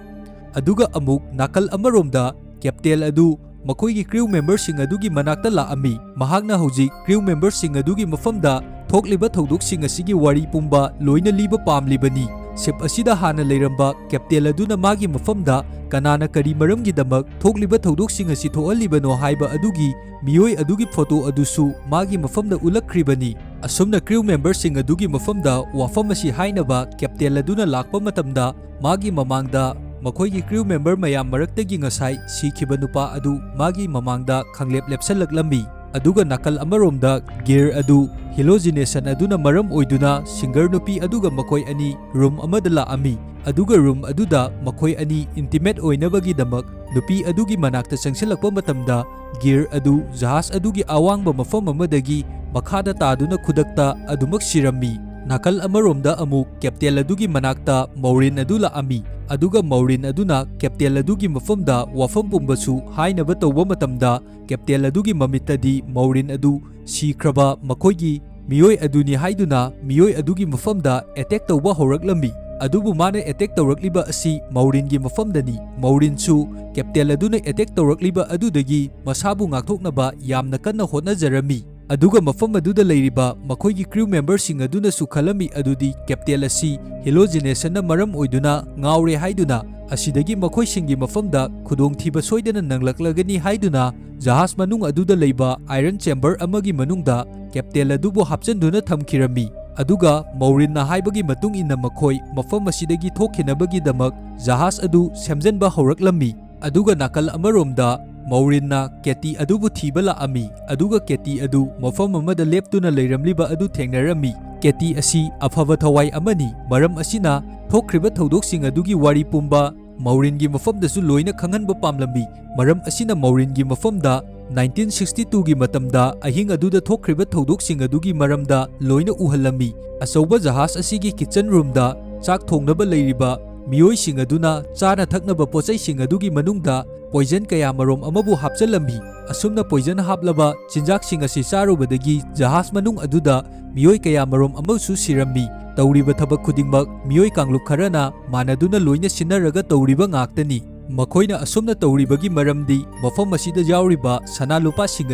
ꯑꯗꯨꯒ ꯑꯃꯨꯛ ꯅꯥꯀꯜ ꯑꯃꯔꯣꯝꯗ ꯀꯦꯞꯇꯦꯟ ꯑꯗꯨ ꯃꯈꯣꯏꯒꯤ ꯀ꯭ꯔꯤꯎ ꯃꯦꯝꯕꯔꯁꯤꯡ ꯑꯗꯨꯒꯤ ꯃꯅꯥꯛꯇ ꯂꯥꯛꯑꯝꯃꯤ, ꯃꯍꯥꯛꯅ ꯍꯧꯖꯤꯛ ꯀ꯭ꯔꯤꯎ ꯃꯦꯝꯕꯔꯁꯤꯡ ꯑꯗꯨꯒꯤ ꯃꯐꯝꯗ ꯊꯣꯛꯂꯤꯕ ꯊꯧꯗꯣꯛꯁꯤꯡ ꯑꯁꯤꯒꯤ ꯋꯥꯔꯤ ꯄꯨꯝꯕ ꯂꯣꯏꯅ ꯂꯤꯕ ꯄꯥꯝꯂꯤꯕꯅꯤ꯫ ꯁꯤꯞ ꯑꯁꯤꯗ ꯍꯥꯟꯅ ꯂꯩꯔꯝꯕ ꯀꯦꯞꯇꯦꯟ ꯑꯗꯨꯅ ꯃꯥꯒꯤ ꯃꯐꯝꯗ ꯀꯅꯥꯅ ꯀꯔꯤ ꯃꯔꯝꯒꯤꯗꯃꯛ ꯊꯣꯛꯂꯤꯕ ꯊꯧꯗꯣꯛꯁꯤꯡ ꯑꯁꯤ ꯊꯣꯛꯍꯜꯂꯤꯕꯅꯣ ꯍꯥꯏꯕ ꯑꯗꯨꯒꯤ ꯃꯤꯑꯣꯏ ꯑꯗꯨꯒꯤ ꯐꯣꯇꯣ ꯑꯗꯨꯁꯨ ꯃꯥꯒꯤ ꯃꯐꯝꯗ ꯎꯠꯂꯛꯈ꯭ꯔꯤꯕꯅꯤ꯫ ꯑꯁꯨꯝꯅ ꯀ꯭ꯔꯤꯎ ꯃꯦꯝꯕꯔꯁꯤꯡ ꯑꯗꯨꯒꯤ ꯃꯐꯝꯗ ꯋꯥꯐꯝ ꯑꯁꯤ ꯍꯥꯏꯅꯕ ꯀꯦꯞꯇꯦꯟ ꯑꯗꯨꯅ ꯂꯥꯛꯄ ꯃꯇꯝꯗ ꯃꯥꯒꯤ ꯃꯃꯥꯡꯗ ꯃꯈꯣꯏꯒꯤ ꯀ꯭ꯔꯤꯎ ꯃꯦꯝꯕꯔ ꯃꯌꯥꯝ ꯃꯔꯛꯇꯒꯤ ꯉꯁꯥꯏ ꯁꯤꯈꯤꯕ ꯅꯨꯄꯥ ꯑꯗꯨ ꯃꯥꯒꯤ ꯃꯃꯥꯡꯗ ꯈꯪꯂꯦꯞ ꯂꯦꯞꯁꯜꯂꯛꯂꯝꯃꯤ, ꯑꯗꯨꯒ ꯅꯥꯀꯜ ꯑꯃꯔꯣꯝꯗ ꯒꯤꯌꯔ ꯑꯗꯨ ꯍꯦꯂꯣꯖꯤꯅꯦꯁꯟ ꯑꯗꯨꯅ ꯃꯔꯝ ꯑꯣꯏꯗꯨꯅ ꯁꯤꯡꯒꯔ ꯅꯨꯄꯤ ꯑꯗꯨꯒ ꯃꯈꯣꯏ ꯑꯅꯤ ꯔꯨꯝ ꯑꯃꯗ ꯂꯥꯛꯑꯝꯃꯤ, ꯑꯗꯨꯒ ꯔꯨꯝ ꯑꯗꯨꯗ ꯃꯈꯣꯏ ꯑꯅꯤ ꯏꯟꯇꯤꯃꯦꯠ ꯑꯣꯏꯅꯕꯒꯤꯗꯃꯛ ꯅꯨꯄꯤ ꯑꯗꯨꯒꯤ ꯃꯅꯥꯛꯇ ꯆꯪꯁꯤꯜꯂꯛꯄ ꯃꯇꯝꯗ ꯒꯤꯌꯔ ꯑꯗꯨ ꯖꯍꯥꯖ ꯑꯗꯨꯒꯤ ꯑꯋꯥꯡꯕ ꯃꯐꯝ ꯑꯃꯗꯒꯤ ꯃꯈꯥꯗ ꯇꯥꯗꯨꯅ ꯈꯨꯗꯛꯇ ꯑꯗꯨꯃꯛ ꯁꯤꯔꯝꯃꯤ꯫ ꯅꯥꯀꯜ ꯑꯃꯔꯣꯝꯗ ꯑꯃꯨꯛ ꯀꯦꯞꯇꯦꯟ ꯑꯗꯨꯒꯤ ꯃꯅꯥꯛꯇ ꯃꯧꯔꯤꯟ ꯑꯗꯨ ꯂꯥꯛꯑꯝꯃꯤ, ꯑꯗꯨꯒ ꯃꯧꯔꯤꯟ ꯑꯗꯨꯅ ꯀꯦꯞꯇꯦꯟ ꯑꯗꯨꯒꯤ ꯃꯐꯝꯗ ꯋꯥꯐꯝ ꯄꯨꯝꯕꯁꯨ ꯍꯥꯏꯅꯕ ꯇꯧꯕ ꯃꯇꯝꯗ ꯀꯦꯞꯇꯦꯟ ꯑꯗꯨꯒꯤ ꯃꯃꯤꯠꯇꯗꯤ ꯃꯧꯔꯤꯟ ꯑꯗꯨ ꯁꯤꯈ꯭ꯔꯕ ꯃꯈꯣꯏꯒꯤ ꯃꯤꯑꯣꯏ ꯑꯗꯨꯅꯤ ꯍꯥꯏꯗꯨꯅ ꯃꯤꯑꯣꯏ ꯑꯗꯨꯒꯤ ꯃꯐꯝꯗ ꯑꯦꯇꯦꯛ ꯇꯧꯕ ꯍꯧꯔꯛꯂꯝꯃꯤ, ꯑꯗꯨꯕꯨ ꯃꯥꯅ ꯑꯦꯇꯦꯛ ꯇꯧꯔꯛꯂꯤꯕ ꯑꯁꯤ ꯃꯧꯔꯤꯟꯒꯤ ꯃꯐꯝꯗꯅꯤ꯫ ꯃꯧꯔꯤꯟꯁꯨ ꯀꯦꯞꯇꯦꯟ ꯑꯗꯨꯅ ꯑꯦꯇꯦꯛ ꯇꯧꯔꯛꯂꯤba ꯑꯗꯨꯗꯒꯤ ꯃꯁꯥꯕꯨ ꯉꯥꯛꯊꯣꯛꯅꯕ ꯌꯥꯝꯅ ꯀꯟꯅ ꯍꯣꯠꯅꯖꯔꯝꯃꯤ, ꯑꯗꯨꯒ ꯃꯐꯝ ꯑꯗꯨꯗ ꯂꯩꯔꯤꯕ ꯃꯈꯣꯏꯒꯤ ꯀ꯭ꯔꯤꯎ ꯃꯦꯝꯕꯔꯁꯤꯡ ꯑꯗꯨꯅꯁꯨ ꯈꯜꯂꯝꯃꯤ ꯑꯗꯨꯗꯤ ꯀꯦꯞꯇꯦꯟ ꯑꯁꯤ ꯍꯦꯂꯣꯖꯤꯅꯦꯁꯟꯅ ꯃꯔꯝ ꯑꯣꯏꯗꯨꯅ ꯉꯥꯎꯔꯦ ꯍꯥꯏꯗꯨꯅ, ꯑꯁꯤꯗꯒꯤ ꯃꯈꯣꯏꯁꯤꯡꯒꯤ ꯃꯐꯝꯗ ꯈꯨꯗꯣꯡꯊꯤꯕ ꯁꯣꯏꯗꯅ ꯅꯪꯂꯛꯂꯒꯅꯤ ꯍꯥꯏꯗꯨꯅ ꯖꯍꯥꯖ ꯃꯅꯨꯡ ꯑꯗꯨꯗ ꯂꯩꯕ ꯑꯥꯏꯔꯟ ꯆꯦꯝꯕꯔ ꯑꯃꯒꯤ ꯃꯅꯨꯡꯗ ꯀꯦꯞꯇꯦꯟ ꯑꯗꯨꯕꯨ ꯍꯥꯞꯆꯤꯟꯗꯨꯅ ꯊꯝꯈꯤꯔꯝꯃꯤ, ꯑꯗꯨꯒ ꯃꯧꯔꯤꯟꯅ ꯍꯥꯏꯕꯒꯤ ꯃꯇꯨꯡ ꯏꯟꯅ ꯃꯈꯣꯏ ꯃꯐꯝ ꯑꯁꯤꯗꯒꯤ ꯊꯣꯛꯈꯤꯅꯕꯒꯤꯗꯃꯛ ꯖꯍꯥꯖ ꯑꯗꯨ ꯁꯦꯝꯖꯤꯟꯕ ꯍꯧꯔꯛꯂꯝꯃꯤ꯫ ꯑꯗꯨꯒ ꯅꯥꯀꯜ ꯑꯃꯔꯣꯝꯗ ꯃꯧꯔꯤꯟꯅ ꯀꯦꯇꯤ ꯑꯗꯨꯕꯨ ꯊꯤꯕ ꯂꯥꯛꯑꯝꯃꯤ, ꯑꯗꯨꯒ ꯀꯦꯇꯤ ꯑꯗꯨ ꯃꯐꯝ ꯑꯃꯗ ꯂꯦꯞꯇꯨꯅ ꯂꯩꯔꯝꯂꯤꯕ ꯑꯗꯨ ꯊꯦꯡꯅꯔꯝꯃꯤ꯫ ꯀꯦꯇꯤ ꯑꯁꯤ ꯑꯐꯕ ꯊꯋꯥꯏ ꯑꯃꯅꯤ, ꯃꯔꯝ ꯑꯁꯤꯅ ꯊꯣꯛꯈ꯭ꯔꯤꯕ ꯊꯧꯗꯣꯛꯁꯤꯡ ꯑꯗꯨꯒꯤ ꯋꯥꯔꯤ ꯄꯨꯝꯕ ꯃꯧꯔꯤꯟꯒꯤ ꯃꯐꯝꯗꯁꯨ ꯂꯣꯏꯅ ꯈꯪꯍꯟꯕ ꯄꯥꯝꯂꯝꯃꯤ, ꯃꯔꯝ ꯑꯁꯤꯅ ꯃꯧꯔꯤꯟꯒꯤ ꯃꯐꯝꯗ 1962ꯒꯤ ꯃꯇꯝꯗ ꯑꯍꯤꯡ ꯑꯗꯨꯗ ꯊꯣꯛꯈ꯭ꯔꯤꯕ ꯊꯧꯗꯣꯛꯁꯤꯡ ꯑꯗꯨꯒꯤ ꯃꯔꯝꯗ ꯂꯣꯏꯅ ꯎꯍꯜꯂꯝꯃꯤ꯫ ꯑꯆꯧꯕ ꯖꯍꯥꯖ ꯑꯁꯤꯒꯤ ꯀꯤꯆꯟ ꯔꯨꯝꯗ ꯆꯥꯛ ꯊꯣꯡꯅꯕ ꯂꯩꯔꯤꯕ ꯃꯤꯑꯣꯏꯁꯤꯡ ꯑꯗꯨꯅ ꯆꯥꯅ ꯊꯛꯅꯕ ꯄꯣꯠꯆꯩꯁꯤꯡ ꯑꯗꯨꯒꯤ ꯃꯅꯨꯡꯗ ꯄꯣꯏꯖꯟ ꯀꯌꯥꯃꯔꯣꯝ ꯑꯃꯕꯨ ꯍꯥꯞꯆꯤꯜꯂꯝꯃꯤ꯫ ꯑꯁꯨꯝꯅ ꯄꯣꯏꯖꯟ ꯍꯥꯞꯂꯕ ꯆꯤꯟꯖꯥꯛꯁꯤꯡ ꯑꯁꯤ ꯆꯥꯔꯨꯕꯗꯒꯤ ꯖꯍꯥꯖ ꯃꯅꯨꯡ ꯑꯗꯨꯗ ꯃꯤꯑꯣꯏ ꯀꯌꯥꯃꯔꯣꯝ ꯑꯃꯁꯨ ꯁꯤꯔꯝꯃꯤ꯫ ꯇꯧꯔꯤꯕ ꯊꯕꯛ ꯈꯨꯗꯤꯡꯃꯛ ꯃꯤꯑꯣꯏ ꯀꯥꯡꯂꯨꯞ ꯈꯔꯅ ꯃꯥꯟꯅꯗꯨꯅ ꯂꯣꯏꯅ ꯁꯤꯟꯅꯔꯒ ꯇꯧꯔꯤꯕ ꯉꯥꯛꯇꯅꯤ꯫ ꯃꯈꯣꯏꯅ ꯑꯁꯨꯝꯅ ꯇꯧꯔꯤꯕꯒꯤ ꯃꯔꯝꯗꯤ ꯃꯐꯝ ꯑꯁꯤꯗ ꯌꯥꯎꯔꯤꯕ ꯁꯅꯥ ꯂꯨꯄꯥꯁꯤꯡ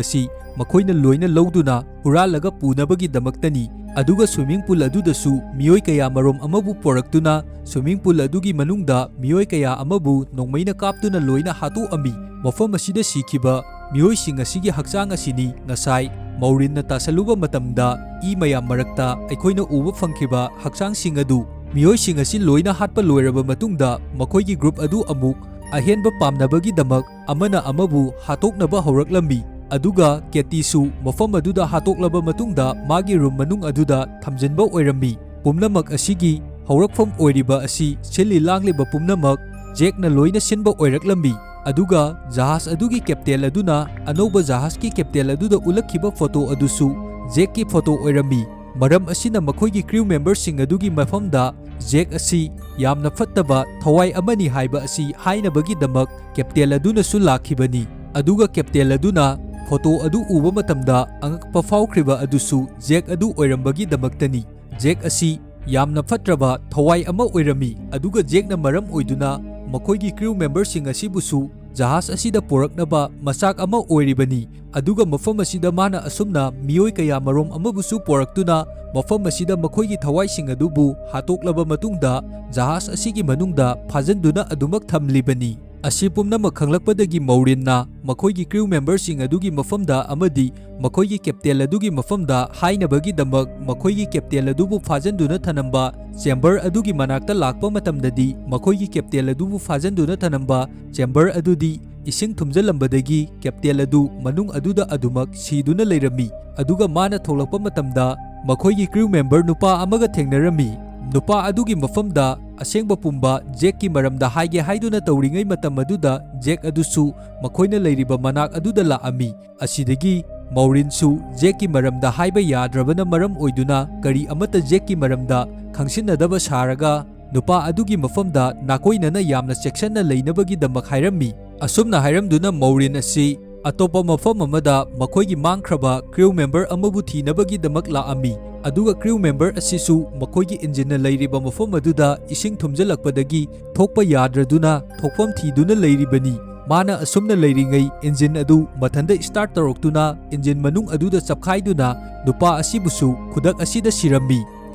ꯑꯁꯤ ꯃꯈꯣꯏꯅ ꯂꯣꯏꯅ ꯂꯧꯗꯨꯅ ꯍꯨꯔꯥꯜꯂꯒ ꯄꯨꯅꯕꯒꯤꯗꯃꯛꯇꯅꯤ꯫ ꯑꯗꯨꯒ ꯁ꯭ꯋꯤꯃꯤꯡ ꯄꯨꯜ ꯑꯗꯨꯗꯁꯨ ꯃꯤꯑꯣꯏ ꯀꯌꯥꯃꯔꯣꯝ ꯑꯃꯕꯨ ꯄꯣꯔꯛꯇꯨꯅ ꯁ꯭ꯋꯤꯃꯤꯡ ꯄꯨꯜ ꯑꯗꯨꯒꯤ ꯃꯅꯨꯡꯗ ꯃꯤꯑꯣꯏ ꯀꯌꯥ ꯑꯃꯕꯨ ꯅꯣꯡꯃꯩꯅ ꯀꯥꯞꯇꯨꯅ ꯂꯣꯏꯅ ꯍꯥꯠꯇꯣꯛꯑꯝꯃꯤ꯫ ꯃꯐꯝ ꯑꯁꯤꯗ ꯁꯤꯈꯤꯕ ꯃꯤꯑꯣꯏꯁꯤꯡ ꯑꯁꯤꯒꯤ ꯍꯛꯆꯥꯡ ꯑꯁꯤꯅꯤ ꯉꯁꯥꯏ ꯃꯧꯔꯤꯟꯅ ꯇꯥꯁꯜꯂꯨꯕ ꯃꯇꯝꯗ ꯏ ꯃꯌꯥꯝ ꯃꯔꯛꯇ ꯑꯩꯈꯣꯏꯅ ꯎꯕ ꯐꯪꯈꯤꯕ ꯍꯛꯆꯥꯡꯁꯤꯡ ꯑꯗꯨ꯫ ꯃꯤꯑꯣꯏꯁꯤꯡ ꯑꯁꯤ ꯂꯣꯏꯅ ꯍꯥꯠꯄ ꯂꯣꯏꯔꯕ ꯃꯇꯨꯡꯗ ꯃꯈꯣꯏꯒꯤ ꯒ꯭ꯔꯨꯞ ꯑꯗꯨ ꯑꯃꯨꯛ ꯑꯍꯦꯟꯕ ꯄꯥꯝꯅꯕꯒꯤꯗꯃꯛ ꯑꯃꯅ ꯑꯃꯕꯨ ꯍꯥꯠꯇꯣꯛꯅꯕ ꯍꯧꯔꯛꯂꯝꯃꯤ꯫ ꯑꯗꯨꯒ ꯀꯦꯇꯤꯁꯨ ꯃꯐꯝ ꯑꯗꯨꯗ ꯍꯥꯠꯇꯣꯛꯂꯕ ꯃꯇꯨꯡꯗ ꯃꯥꯒꯤ ꯔꯨꯝ ꯃꯅꯨꯡ ꯑꯗꯨꯗ ꯊꯝꯖꯤꯟꯕ ꯑꯣꯏꯔꯝꯃꯤ꯫ ꯄꯨꯝꯅꯃꯛ ꯑꯁꯤꯒꯤ ꯍꯧꯔꯛꯐꯝ ꯑꯣꯏꯔꯤꯕ ꯑꯁꯤ ꯁꯤꯜꯂꯤ ꯂꯥꯡꯂꯤꯕ ꯄꯨꯝꯅꯃꯛ ꯖꯦꯛꯅ ꯂꯣꯏꯅ ꯁꯤꯟꯕ ꯑꯣꯏꯔꯛꯂꯝꯃꯤ꯫ ꯑꯗꯨꯒ ꯖꯍꯥꯖ ꯑꯗꯨꯒꯤ ꯀꯦꯞꯇꯦꯟ ꯑꯗꯨꯅ ꯑꯅꯧꯕ ꯖꯍꯥꯖꯀꯤ ꯀꯦꯞꯇꯦꯟ ꯑꯗꯨꯗ ꯎꯠꯂꯛꯈꯤꯕ ꯐꯣꯇꯣ ꯑꯗꯨꯁꯨ ꯖꯦꯛꯀꯤ ꯐꯣꯇꯣ ꯑꯣꯏꯔꯝꯃꯤ꯫ ꯃꯔꯝ ꯑꯁꯤꯅ ꯃꯈꯣꯏꯒꯤ ꯀ꯭ꯔꯤꯎ ꯃꯦꯝꯕꯔꯁꯤꯡ ꯑꯗꯨꯒꯤ ꯃꯐꯝꯗ ꯖꯦꯛ ꯑꯁꯤ ꯌꯥꯝꯅ ꯐꯠꯇꯕ ꯊꯋꯥꯏ ꯑꯃꯅꯤ ꯍꯥꯏꯕ ꯑꯁꯤ ꯍꯥꯏꯅꯕꯒꯤꯗꯃꯛ ꯀꯦꯞꯇꯦꯟ ꯑꯗꯨꯅꯁꯨ ꯂꯥꯛꯈꯤꯕꯅꯤ꯫ ꯑꯗꯨꯒ ꯀꯦꯞꯇꯦꯟ ꯑꯗꯨꯅ ꯐꯣꯇꯣ ꯑꯗꯨ ꯎꯕ ꯃꯇꯝꯗ ꯑꯉꯛꯄ ꯐꯥꯎꯈ꯭ꯔꯤꯕ ꯑꯗꯨꯁꯨ ꯖꯦꯛ ꯑꯗꯨ ꯑꯣꯏꯔꯝꯕꯒꯤꯗꯃꯛꯇꯅꯤ꯫ ꯖꯦꯛ ꯑꯁꯤ ꯌꯥꯝꯅ ꯐꯠꯇ꯭ꯔꯕ ꯊꯋꯥꯏ ꯑꯃ ꯑꯣꯏꯔꯝꯃꯤ꯫ ꯑꯗꯨꯒ ꯖꯦꯛꯅ ꯃꯔꯝ ꯑꯣꯏꯗꯨꯅ ꯃꯈꯣꯏꯒꯤ ꯀ꯭ꯔꯤꯎ ꯃꯦꯝꯕꯔꯁꯤꯡ ꯑꯁꯤꯕꯨꯁꯨ ꯖꯍꯥꯖ ꯑꯁꯤꯗ ꯄꯣꯔꯛꯅꯕ ꯃꯆꯥꯛ ꯑꯃ ꯑꯣꯏꯔꯤꯕꯅꯤ꯫ ꯑꯗꯨꯒ ꯃꯐꯝ ꯑꯁꯤꯗ ꯃꯥꯅ ꯑꯁꯨꯝꯅ ꯃꯤꯑꯣꯏ ꯀꯌꯥꯃꯔꯣꯝ ꯑꯃꯕꯨꯁꯨ ꯄꯣꯔꯛꯇꯨꯅ ꯃꯐꯝ ꯑꯁꯤꯗ ꯃꯈꯣꯏꯒꯤ ꯊꯋꯥꯏꯁꯤꯡ ꯑꯗꯨꯕꯨ ꯍꯥꯠꯇꯣꯛꯂꯕ ꯃꯇꯨꯡꯗ ꯖꯍꯥꯖ ꯑꯁꯤꯒꯤ ꯃꯅꯨꯡꯗ ꯐꯥꯖꯤꯟꯗꯨꯅ ꯑꯗꯨꯃꯛ ꯊꯝꯂꯤꯕꯅꯤ꯫ ꯑꯁꯤ ꯄꯨꯝꯅꯃꯛ ꯈꯪꯂꯛꯄꯗꯒꯤ ꯃꯧꯔꯤꯟꯅ ꯃꯈꯣꯏꯒꯤ ꯀ꯭ꯔꯤꯎ ꯃꯦꯝꯕꯔꯁꯤꯡ ꯑꯗꯨꯒꯤ ꯃꯐꯝꯗ ꯑꯃꯗꯤ ꯃꯈꯣꯏꯒꯤ ꯀꯦꯞꯇꯦꯟ ꯑꯗꯨꯒꯤ ꯃꯐꯝꯗ ꯍꯥꯏꯅꯕꯒꯤꯗꯃꯛ ꯃꯈꯣꯏꯒꯤ ꯀꯦꯞꯇꯦꯟ ꯑꯗꯨꯕꯨ ꯐꯥꯖꯤꯟꯗꯨꯅ ꯊꯅꯝꯕ ꯆꯦꯝꯕꯔ ꯑꯗꯨꯒꯤ ꯃꯅꯥꯛꯇ ꯂꯥꯛꯄ ꯃꯇꯝꯗꯗꯤ ꯃꯈꯣꯏꯒꯤ ꯀꯦꯞꯇꯦꯟ ꯑꯗꯨꯕꯨ ꯐꯥꯖꯤꯟꯗꯨꯅ ꯊꯅꯝꯕ ꯆꯦꯝꯕꯔ ꯑꯗꯨꯗꯤ ꯏꯁꯤꯡ ꯊꯨꯝꯖꯤꯜꯂꯝꯕꯗꯒꯤ ꯀꯦꯞꯇꯦꯟ ꯑꯗꯨ ꯃꯅꯨꯡ ꯑꯗꯨꯗ ꯑꯗꯨꯃꯛ ꯁꯤꯗꯨꯅ ꯂꯩꯔꯝꯃꯤ꯫ ꯑꯗꯨꯒ ꯃꯥꯅ ꯊꯣꯛꯂꯛꯄ ꯃꯇꯝꯗ ꯃꯈꯣꯏꯒꯤ ꯀ꯭ꯔꯤꯎ ꯃꯦꯝꯕꯔ ꯅꯨꯄꯥ ꯑꯃꯒ ꯊꯦꯡꯅꯔꯝꯃꯤ꯫ ꯅꯨꯄꯥ ꯑꯗꯨꯒꯤ ꯃꯐꯝꯗ ꯑꯁꯦꯡꯕ ꯄꯨꯝꯕ ꯖꯦꯛꯀꯤ ꯃꯔꯝꯗ ꯍꯥꯏꯒꯦ ꯍꯥꯏꯗꯨꯅ ꯇꯧꯔꯤꯉꯩ ꯃꯇꯝ ꯑꯗꯨꯗ ꯖꯦꯛ ꯑꯗꯨꯁꯨ ꯃꯈꯣꯏꯅ ꯂꯩꯔꯤꯕ ꯃꯅꯥꯛ ꯑꯗꯨꯗ ꯂꯥꯛꯑꯝꯃꯤ꯫ ꯑꯁꯤꯗꯒꯤ ꯃꯧꯔꯤꯟꯁꯨ ꯖꯦꯛꯀꯤ ꯃꯔꯝꯗ ꯍꯥꯏꯕ ꯌꯥꯗ꯭ꯔꯕꯅ ꯃꯔꯝ ꯑꯣꯏꯗꯨꯅ ꯀꯔꯤ ꯑꯃꯠꯇ ꯖꯦꯛꯀꯤ ꯃꯔꯝꯗ ꯈꯪꯁꯤꯟꯅꯗꯕ ꯁꯥꯔꯒ ꯅꯨꯄꯥ ꯑꯗꯨꯒꯤ ꯃꯐꯝꯗ ꯅꯥꯀꯣꯏꯅꯅ ꯌꯥꯝꯅ ꯆꯦꯛꯁꯟꯅ ꯂꯩꯅꯕꯒꯤꯗꯃꯛ ꯍꯥꯏꯔꯝꯃꯤ꯫ ꯑꯁꯨꯝꯅ ꯍꯥꯏꯔꯝꯗꯨꯅ ꯃꯧꯔꯤꯟ ꯑꯁꯤ ꯑꯇꯣꯞꯄ ꯃꯐꯝ ꯑꯃꯗ ꯃꯈꯣꯏꯒꯤ ꯃꯥꯡꯈ꯭ꯔꯕ ꯀ꯭ꯔꯤꯎ ꯃꯦꯝꯕꯔ ꯑꯃꯕꯨ ꯊꯤꯅꯕꯒꯤꯗꯃꯛ ꯂꯥꯛꯑꯝꯃꯤ꯫ ꯑꯗꯨꯒ ꯀ꯭ꯔꯤꯎ ꯃꯦꯝꯕꯔ ꯑꯁꯤꯁꯨ ꯃꯈꯣꯏꯒꯤ ꯏꯟꯖꯤꯟꯅ ꯂꯩꯔꯤꯕ ꯃꯐꯝ ꯑꯗꯨꯗ ꯏꯁꯤꯡ ꯊꯨꯝꯖꯤꯜꯂꯛꯄꯗꯒꯤ ꯊꯣꯛꯄ ꯌꯥꯗ꯭ꯔꯗꯨꯅ ꯊꯣꯛꯐꯝ ꯊꯤꯗꯨꯅ ꯂꯩꯔꯤꯕꯅꯤ꯫ ꯃꯥꯅ ꯑꯁꯨꯝꯅ ꯂꯩꯔꯤꯉꯩ ꯏꯟꯖꯤꯟ ꯑꯗꯨ ꯃꯊꯟꯇ ꯁ꯭ꯇꯥꯔꯠ ꯇꯧꯔꯛꯇꯨꯅ ꯏꯟꯖꯤꯟ ꯃꯅꯨꯡ ꯑꯗꯨꯗ ꯆꯞꯈꯥꯏꯗꯨꯅ ꯅꯨꯄꯥ ꯑꯁꯤꯕꯨꯁꯨ ꯈꯨꯗꯛ ꯑꯁꯤꯗ ꯁꯤꯔꯝꯃꯤ꯫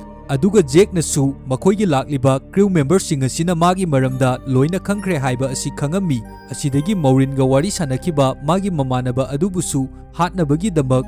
ꯑꯗꯨꯒ ꯖꯦꯛꯅꯁꯨ ꯃꯈꯣꯏꯒꯤ ꯂꯥꯛꯂꯤꯕ ꯀ꯭ꯔꯤꯎ ꯃꯦꯝꯕꯔꯁꯤꯡ ꯑꯁꯤꯅ ꯃꯥꯒꯤ ꯃꯔꯝꯗ ꯂꯣꯏꯅ ꯈꯪꯈ꯭ꯔꯦ ꯍꯥꯏꯕ ꯑꯁꯤ ꯈꯪꯉꯝꯃꯤ꯫ ꯑꯁꯤꯗꯒꯤ ꯃꯧꯔꯤꯟꯒ ꯋꯥꯔꯤ ꯁꯥꯅꯈꯤꯕ ꯃꯥꯒꯤ ꯃꯃꯥꯟꯅꯕ ꯑꯗꯨꯕꯨꯁꯨ ꯍꯥꯠꯅꯕꯒꯤꯗꯃꯛ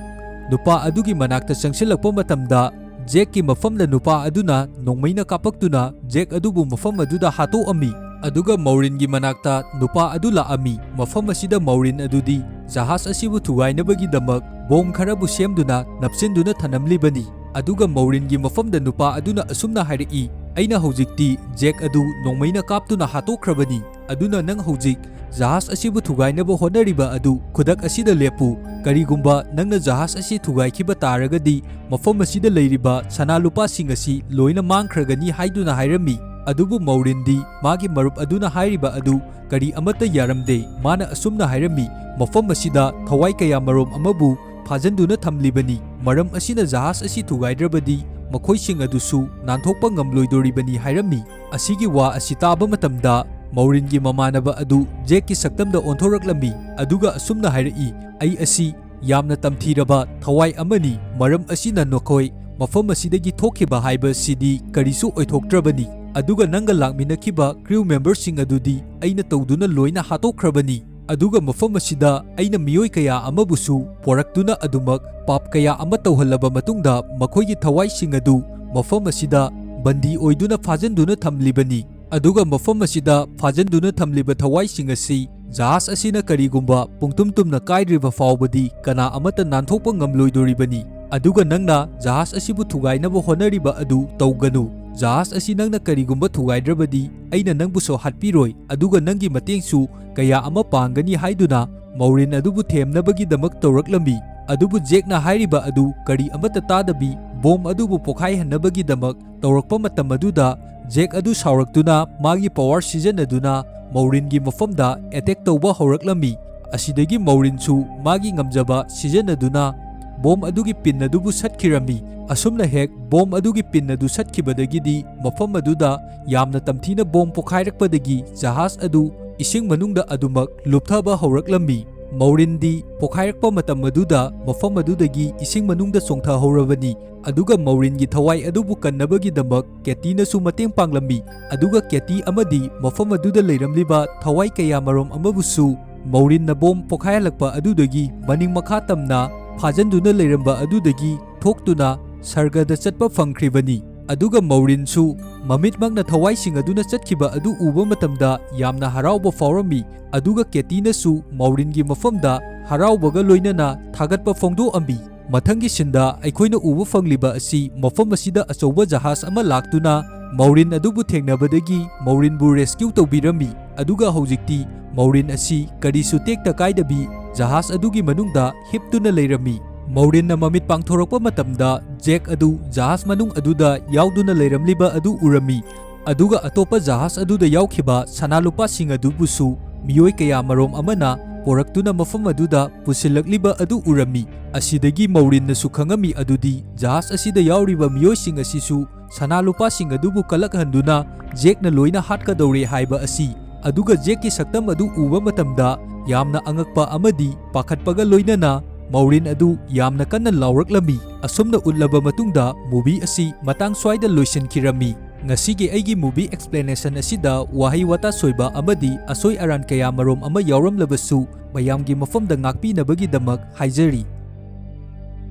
ꯅꯨꯄꯥ ꯑꯗꯨꯒꯤ ꯃꯅꯥꯛꯇ ꯆꯪꯁꯤꯜꯂꯛꯄ ꯃꯇꯝꯗ ꯖꯦꯛꯀꯤ ꯃꯐꯝꯗ ꯅꯨꯄꯥ ꯑꯗꯨꯅ ꯅꯣꯡꯃꯩꯅ ꯀꯥꯞꯄꯛꯇꯨꯅ ꯖꯦꯛ ꯑꯗꯨꯕꯨ ꯃꯐꯝ ꯑꯗꯨꯗ ꯍꯥꯠꯇꯣꯛꯑꯝꯃꯤ꯫ ꯑꯗꯨꯒ ꯃꯧꯔꯤꯟꯒꯤ ꯃꯅꯥꯛꯇ ꯅꯨꯄꯥ ꯑꯗꯨ ꯂꯥꯛꯑꯝꯃꯤ꯫ ꯃꯐꯝ ꯑꯁꯤꯗ ꯃꯧꯔꯤꯟ ꯑꯗꯨꯗꯤ ꯖꯍꯥꯖ ꯑꯁꯤꯕꯨ ꯊꯨꯒꯥꯏꯅꯕꯒꯤꯗꯃꯛ ꯕꯣꯝ ꯈꯔꯕꯨ ꯁꯦꯝꯗꯨꯅ ꯅꯞꯁꯤꯟꯗꯨꯅ ꯊꯅꯝꯂꯤꯕꯅꯤ꯫ ꯑꯗꯨꯒ ꯃꯧꯔꯤꯟꯒꯤ ꯃꯐꯝꯗ ꯅꯨꯄꯥ ꯑꯗꯨꯅ ꯑꯁꯨꯝꯅ ꯍꯥꯏꯔꯛꯏ, ꯑꯩꯅ ꯍꯧꯖꯤꯛꯇꯤ ꯖꯦꯛ ꯑꯗꯨ ꯅꯣꯡꯃꯩꯅ ꯀꯥꯞꯇꯨꯅ ꯍꯥꯠꯇꯣꯛꯈ꯭ꯔꯕꯅꯤ꯫ ꯑꯗꯨꯅ ꯅꯪ ꯍꯧꯖꯤꯛ ꯖꯍꯥꯖ ꯑꯁꯤꯕꯨ ꯊꯨꯒꯥꯏꯅꯕ ꯍꯣꯠꯅꯔꯤꯕ ꯑꯗꯨ ꯈꯨꯗꯛ ꯑꯁꯤꯗ ꯂꯦꯞꯄꯨ꯫ ꯀꯔꯤꯒꯨꯝꯕ ꯅꯪꯅ ꯖꯍꯥꯖ ꯑꯁꯤ ꯊꯨꯒꯥꯏꯈꯤꯕ ꯇꯥꯔꯒꯗꯤ ꯃꯐꯝ ꯑꯁꯤꯗ ꯂꯩꯔꯤꯕ ꯁꯅꯥ ꯂꯨꯄꯥꯁꯤꯡ ꯑꯁꯤ ꯂꯣꯏꯅ ꯃꯥꯡꯈ꯭ꯔꯒꯅꯤ ꯍꯥꯏꯗꯨꯅ ꯍꯥꯏꯔꯝꯃꯤ꯫ ꯑꯗꯨꯕꯨ ꯃꯧꯔꯤꯟꯗꯤ ꯃꯥꯒꯤ ꯃꯔꯨꯞ ꯑꯗꯨꯅ ꯍꯥꯏꯔꯤꯕ ꯑꯗꯨ ꯀꯔꯤ ꯑꯃꯠꯇ ꯌꯥꯔꯝꯗꯦ꯫ ꯃꯥꯅ ꯑꯁꯨꯝꯅ ꯍꯥꯏꯔꯝꯃꯤ, ꯃꯐꯝ ꯑꯁꯤꯗ ꯊꯋꯥꯏ ꯀꯌꯥꯃꯔꯣꯝ ꯑꯃꯕꯨ ꯐꯥꯖꯤꯟꯗꯨꯅ ꯊꯝꯂꯤꯕꯅꯤ꯫ ꯃꯔꯝ ꯑꯁꯤꯅ ꯖꯍꯥꯖ ꯑꯁꯤ ꯊꯨꯒꯥꯏꯗ꯭ꯔꯕꯗꯤ ꯃꯈꯣꯏꯁꯤꯡ ꯑꯗꯨꯁꯨ ꯅꯥꯟꯊꯣꯛꯄ ꯉꯝꯂꯣꯏꯗꯣꯔꯤꯕꯅꯤ ꯍꯥꯏꯔꯝꯃꯤ꯫ ꯑꯁꯤꯒꯤ ꯋꯥ ꯑꯁꯤ ꯇꯥꯕ ꯃꯇꯝꯗ ꯃꯧꯔꯤꯟꯒꯤ ꯃꯃꯥꯟꯅꯕ ꯑꯗꯨ ꯖꯦꯛꯀꯤ ꯁꯛꯇꯝꯗ ꯑꯣꯟꯊꯣꯔꯛꯂꯝꯃꯤ꯫ ꯑꯗꯨꯒ ꯑꯁꯨꯝꯅ ꯍꯥꯏꯔꯛꯏ, ꯑꯩ ꯑꯁꯤ ꯌꯥꯝꯅ ꯇꯝꯊꯤꯔꯕ ꯊꯋꯥꯏ ꯑꯃꯅꯤ꯫ ꯃꯔꯝ ꯑꯁꯤꯅ ꯅꯈꯣꯏ ꯃꯐꯝ ꯑꯁꯤꯗꯒꯤ ꯊꯣꯛꯈꯤꯕ ꯍꯥꯏꯕꯁꯤꯗꯤ ꯀꯔꯤꯁꯨ ꯑꯣꯏꯊꯣꯛꯇ꯭ꯔꯕꯅꯤ꯫ ꯑꯗꯨꯒ ꯅꯪꯒ ꯂꯥꯛꯃꯤꯟꯅꯈꯤꯕ ꯀ꯭ꯔꯤꯎ ꯃꯦꯝꯕꯔꯁꯤꯡ ꯑꯗꯨꯗꯤ ꯑꯩꯅ ꯇꯧꯗꯨꯅ ꯂꯣꯏꯅ ꯍꯥꯠꯇꯣꯛꯈ꯭ꯔꯕꯅꯤ꯫ ꯑꯗꯨꯒ ꯃꯐꯝ ꯑꯁꯤꯗ ꯑꯩꯅ ꯃꯤꯑꯣꯏ ꯀꯌꯥ ꯑꯃꯕꯨꯁꯨ ꯄꯣꯔꯛꯇꯨꯅ ꯑꯗꯨꯃꯛ ꯄꯥꯞ ꯀꯌꯥ ꯑꯃ ꯇꯧꯍꯜꯂꯕ ꯃꯇꯨꯡꯗ ꯃꯈꯣꯏꯒꯤ ꯊꯋꯥꯏꯁꯤꯡ ꯑꯗꯨ ꯃꯐꯝ ꯑꯁꯤꯗ ꯕꯟꯗꯤ ꯑꯣꯏꯗꯨꯅ ꯐꯥꯖꯤꯟꯗꯨꯅ ꯊꯝꯂꯤꯕꯅꯤ꯫ ꯑꯗꯨꯒ ꯃꯐꯝ ꯑꯁꯤꯗ ꯐꯥꯖꯤꯟꯗꯨꯅ ꯊꯝꯂꯤꯕ ꯊꯋꯥꯏꯁꯤꯡ ꯑꯁꯤ ꯖꯍꯥꯖ ꯑꯁꯤꯅ ꯀꯔꯤꯒꯨꯝꯕ ꯄꯨꯡꯇꯨꯝ ꯇꯨꯝꯅ ꯀꯥꯏꯗ꯭ꯔꯤꯕ ꯐꯥꯎꯕꯗꯤ ꯀꯅꯥ ꯑꯃꯠꯇ ꯅꯥꯟꯊꯣꯛꯄ ꯉꯝꯂꯣꯏꯗꯣꯔꯤꯕꯅꯤ꯫ ꯑꯗꯨꯒ ꯅꯪꯅ ꯖꯍꯥꯖ ꯑꯁꯤꯕꯨ ꯊꯨꯒꯥꯏꯅꯕ ꯍꯣꯠꯅꯔꯤꯕ ꯑꯗꯨ ꯇꯧꯒꯅꯨ꯫ ꯖꯍꯥꯖ ꯑꯁꯤ ꯅꯪꯅ ꯀꯔꯤꯒꯨꯝꯕ ꯊꯨꯒꯥꯏꯗ꯭ꯔꯕꯗꯤ ꯑꯩꯅ ꯅꯪꯕꯨꯁꯨ ꯍꯥꯠꯄꯤꯔꯣꯏ, ꯑꯗꯨꯒ ꯅꯪꯒꯤ ꯃꯇꯦꯡꯁꯨ ꯀꯌꯥ ꯑꯃ ꯄꯥꯡꯒꯅꯤ ꯍꯥꯏꯗꯨꯅ ꯃꯧꯔꯤꯟ ꯑꯗꯨꯕꯨ ꯊꯦꯝꯅꯕꯒꯤꯗꯃꯛ ꯇꯧꯔꯛꯂꯝꯃꯤ꯫ ꯑꯗꯨꯕꯨ ꯖꯦꯛꯅ ꯍꯥꯏꯔꯤꯕ ꯑꯗꯨ ꯀꯔꯤ ꯑꯃꯠꯇ ꯇꯥꯗꯕꯤ ꯕꯣꯝ ꯑꯗꯨꯕꯨ ꯄꯣꯈꯥꯏꯍꯟꯅꯕꯒꯤꯗꯃꯛ ꯇꯧꯔꯛꯄ ꯃꯇꯝ ꯑꯗꯨꯗ Jack adu sauraktuna magi power sijanaduna Mauringi mafamda attack tauba hauraklammi. Asidagi Maurinsu magi ngamjaba sijanaduna bom adugi pin adubu satkirami. Asumna hek bom adugi pin adu satkibadagidi mafam aduda yamna tamthina bom pokhairakpadagi jahaz adu ising manungda adumak lupthaba hauraklammi. Maurindi pokhairakpa matam aduda mafam adudagi ising manungda chongthahorabani. Aduga Mauringi thawai adubu kannabagi damak Katie-nasu mateng panglammi. Aduga Katie amadi mafam aduda leiramliba thawai kaya marom amabusu Maurin na bom pokhaihalakpa adudagi maning makha tamna phajanduna leiramba adudagi thoktuna sargada chatpa phangkhribani. Aduga Maurinsu mamitmakna thawaising aduna chatkiba adu uba matamda yamna harauba fawrami. Aduga Katie-nasu Mauringi mafamda haraubaga loinana thagatpa phongdoambi. Mathangi sinda aikoina uba fangliba asi mafam asida achouba jahaz ama laktuna Maurin adubu thengnabadagi Maurinbu rescue tawbirami. Aduga hojikti Maurin asi karisu tekta kaidabi jahaz adugi manungda hiptuna leirami. Maurin na mamit pangthorakpa matamda Jack adu jahaz manung aduda yauduna leiramliba adu urami. Aduga atopa jahaz aduda yaukhiba sanalupasing adubusu miyoi kaya marom amana poraktuna mafam aduda pusilakliba adu urami. Asidagi Maurin nasu khangami adudi jahaz asida yauriba miyoising asisu sanalupasing adubu kalakhanduna Jack na loina hatkadore haiba asi. Aduga Jack ki saktam adu uba matamda yamna angakpa amadi pakhatpaga loinana Maurin adu yamna kanna lauraklammi. Asumna utlaba matungda movie asi matang swaida loisankirami. Ngasigi aigi movie explanation asida wahay wata soiba amadi asoy aran kaya marom ama yauramlabasu mayamgi mafamda ngakpinabagi damak haijari.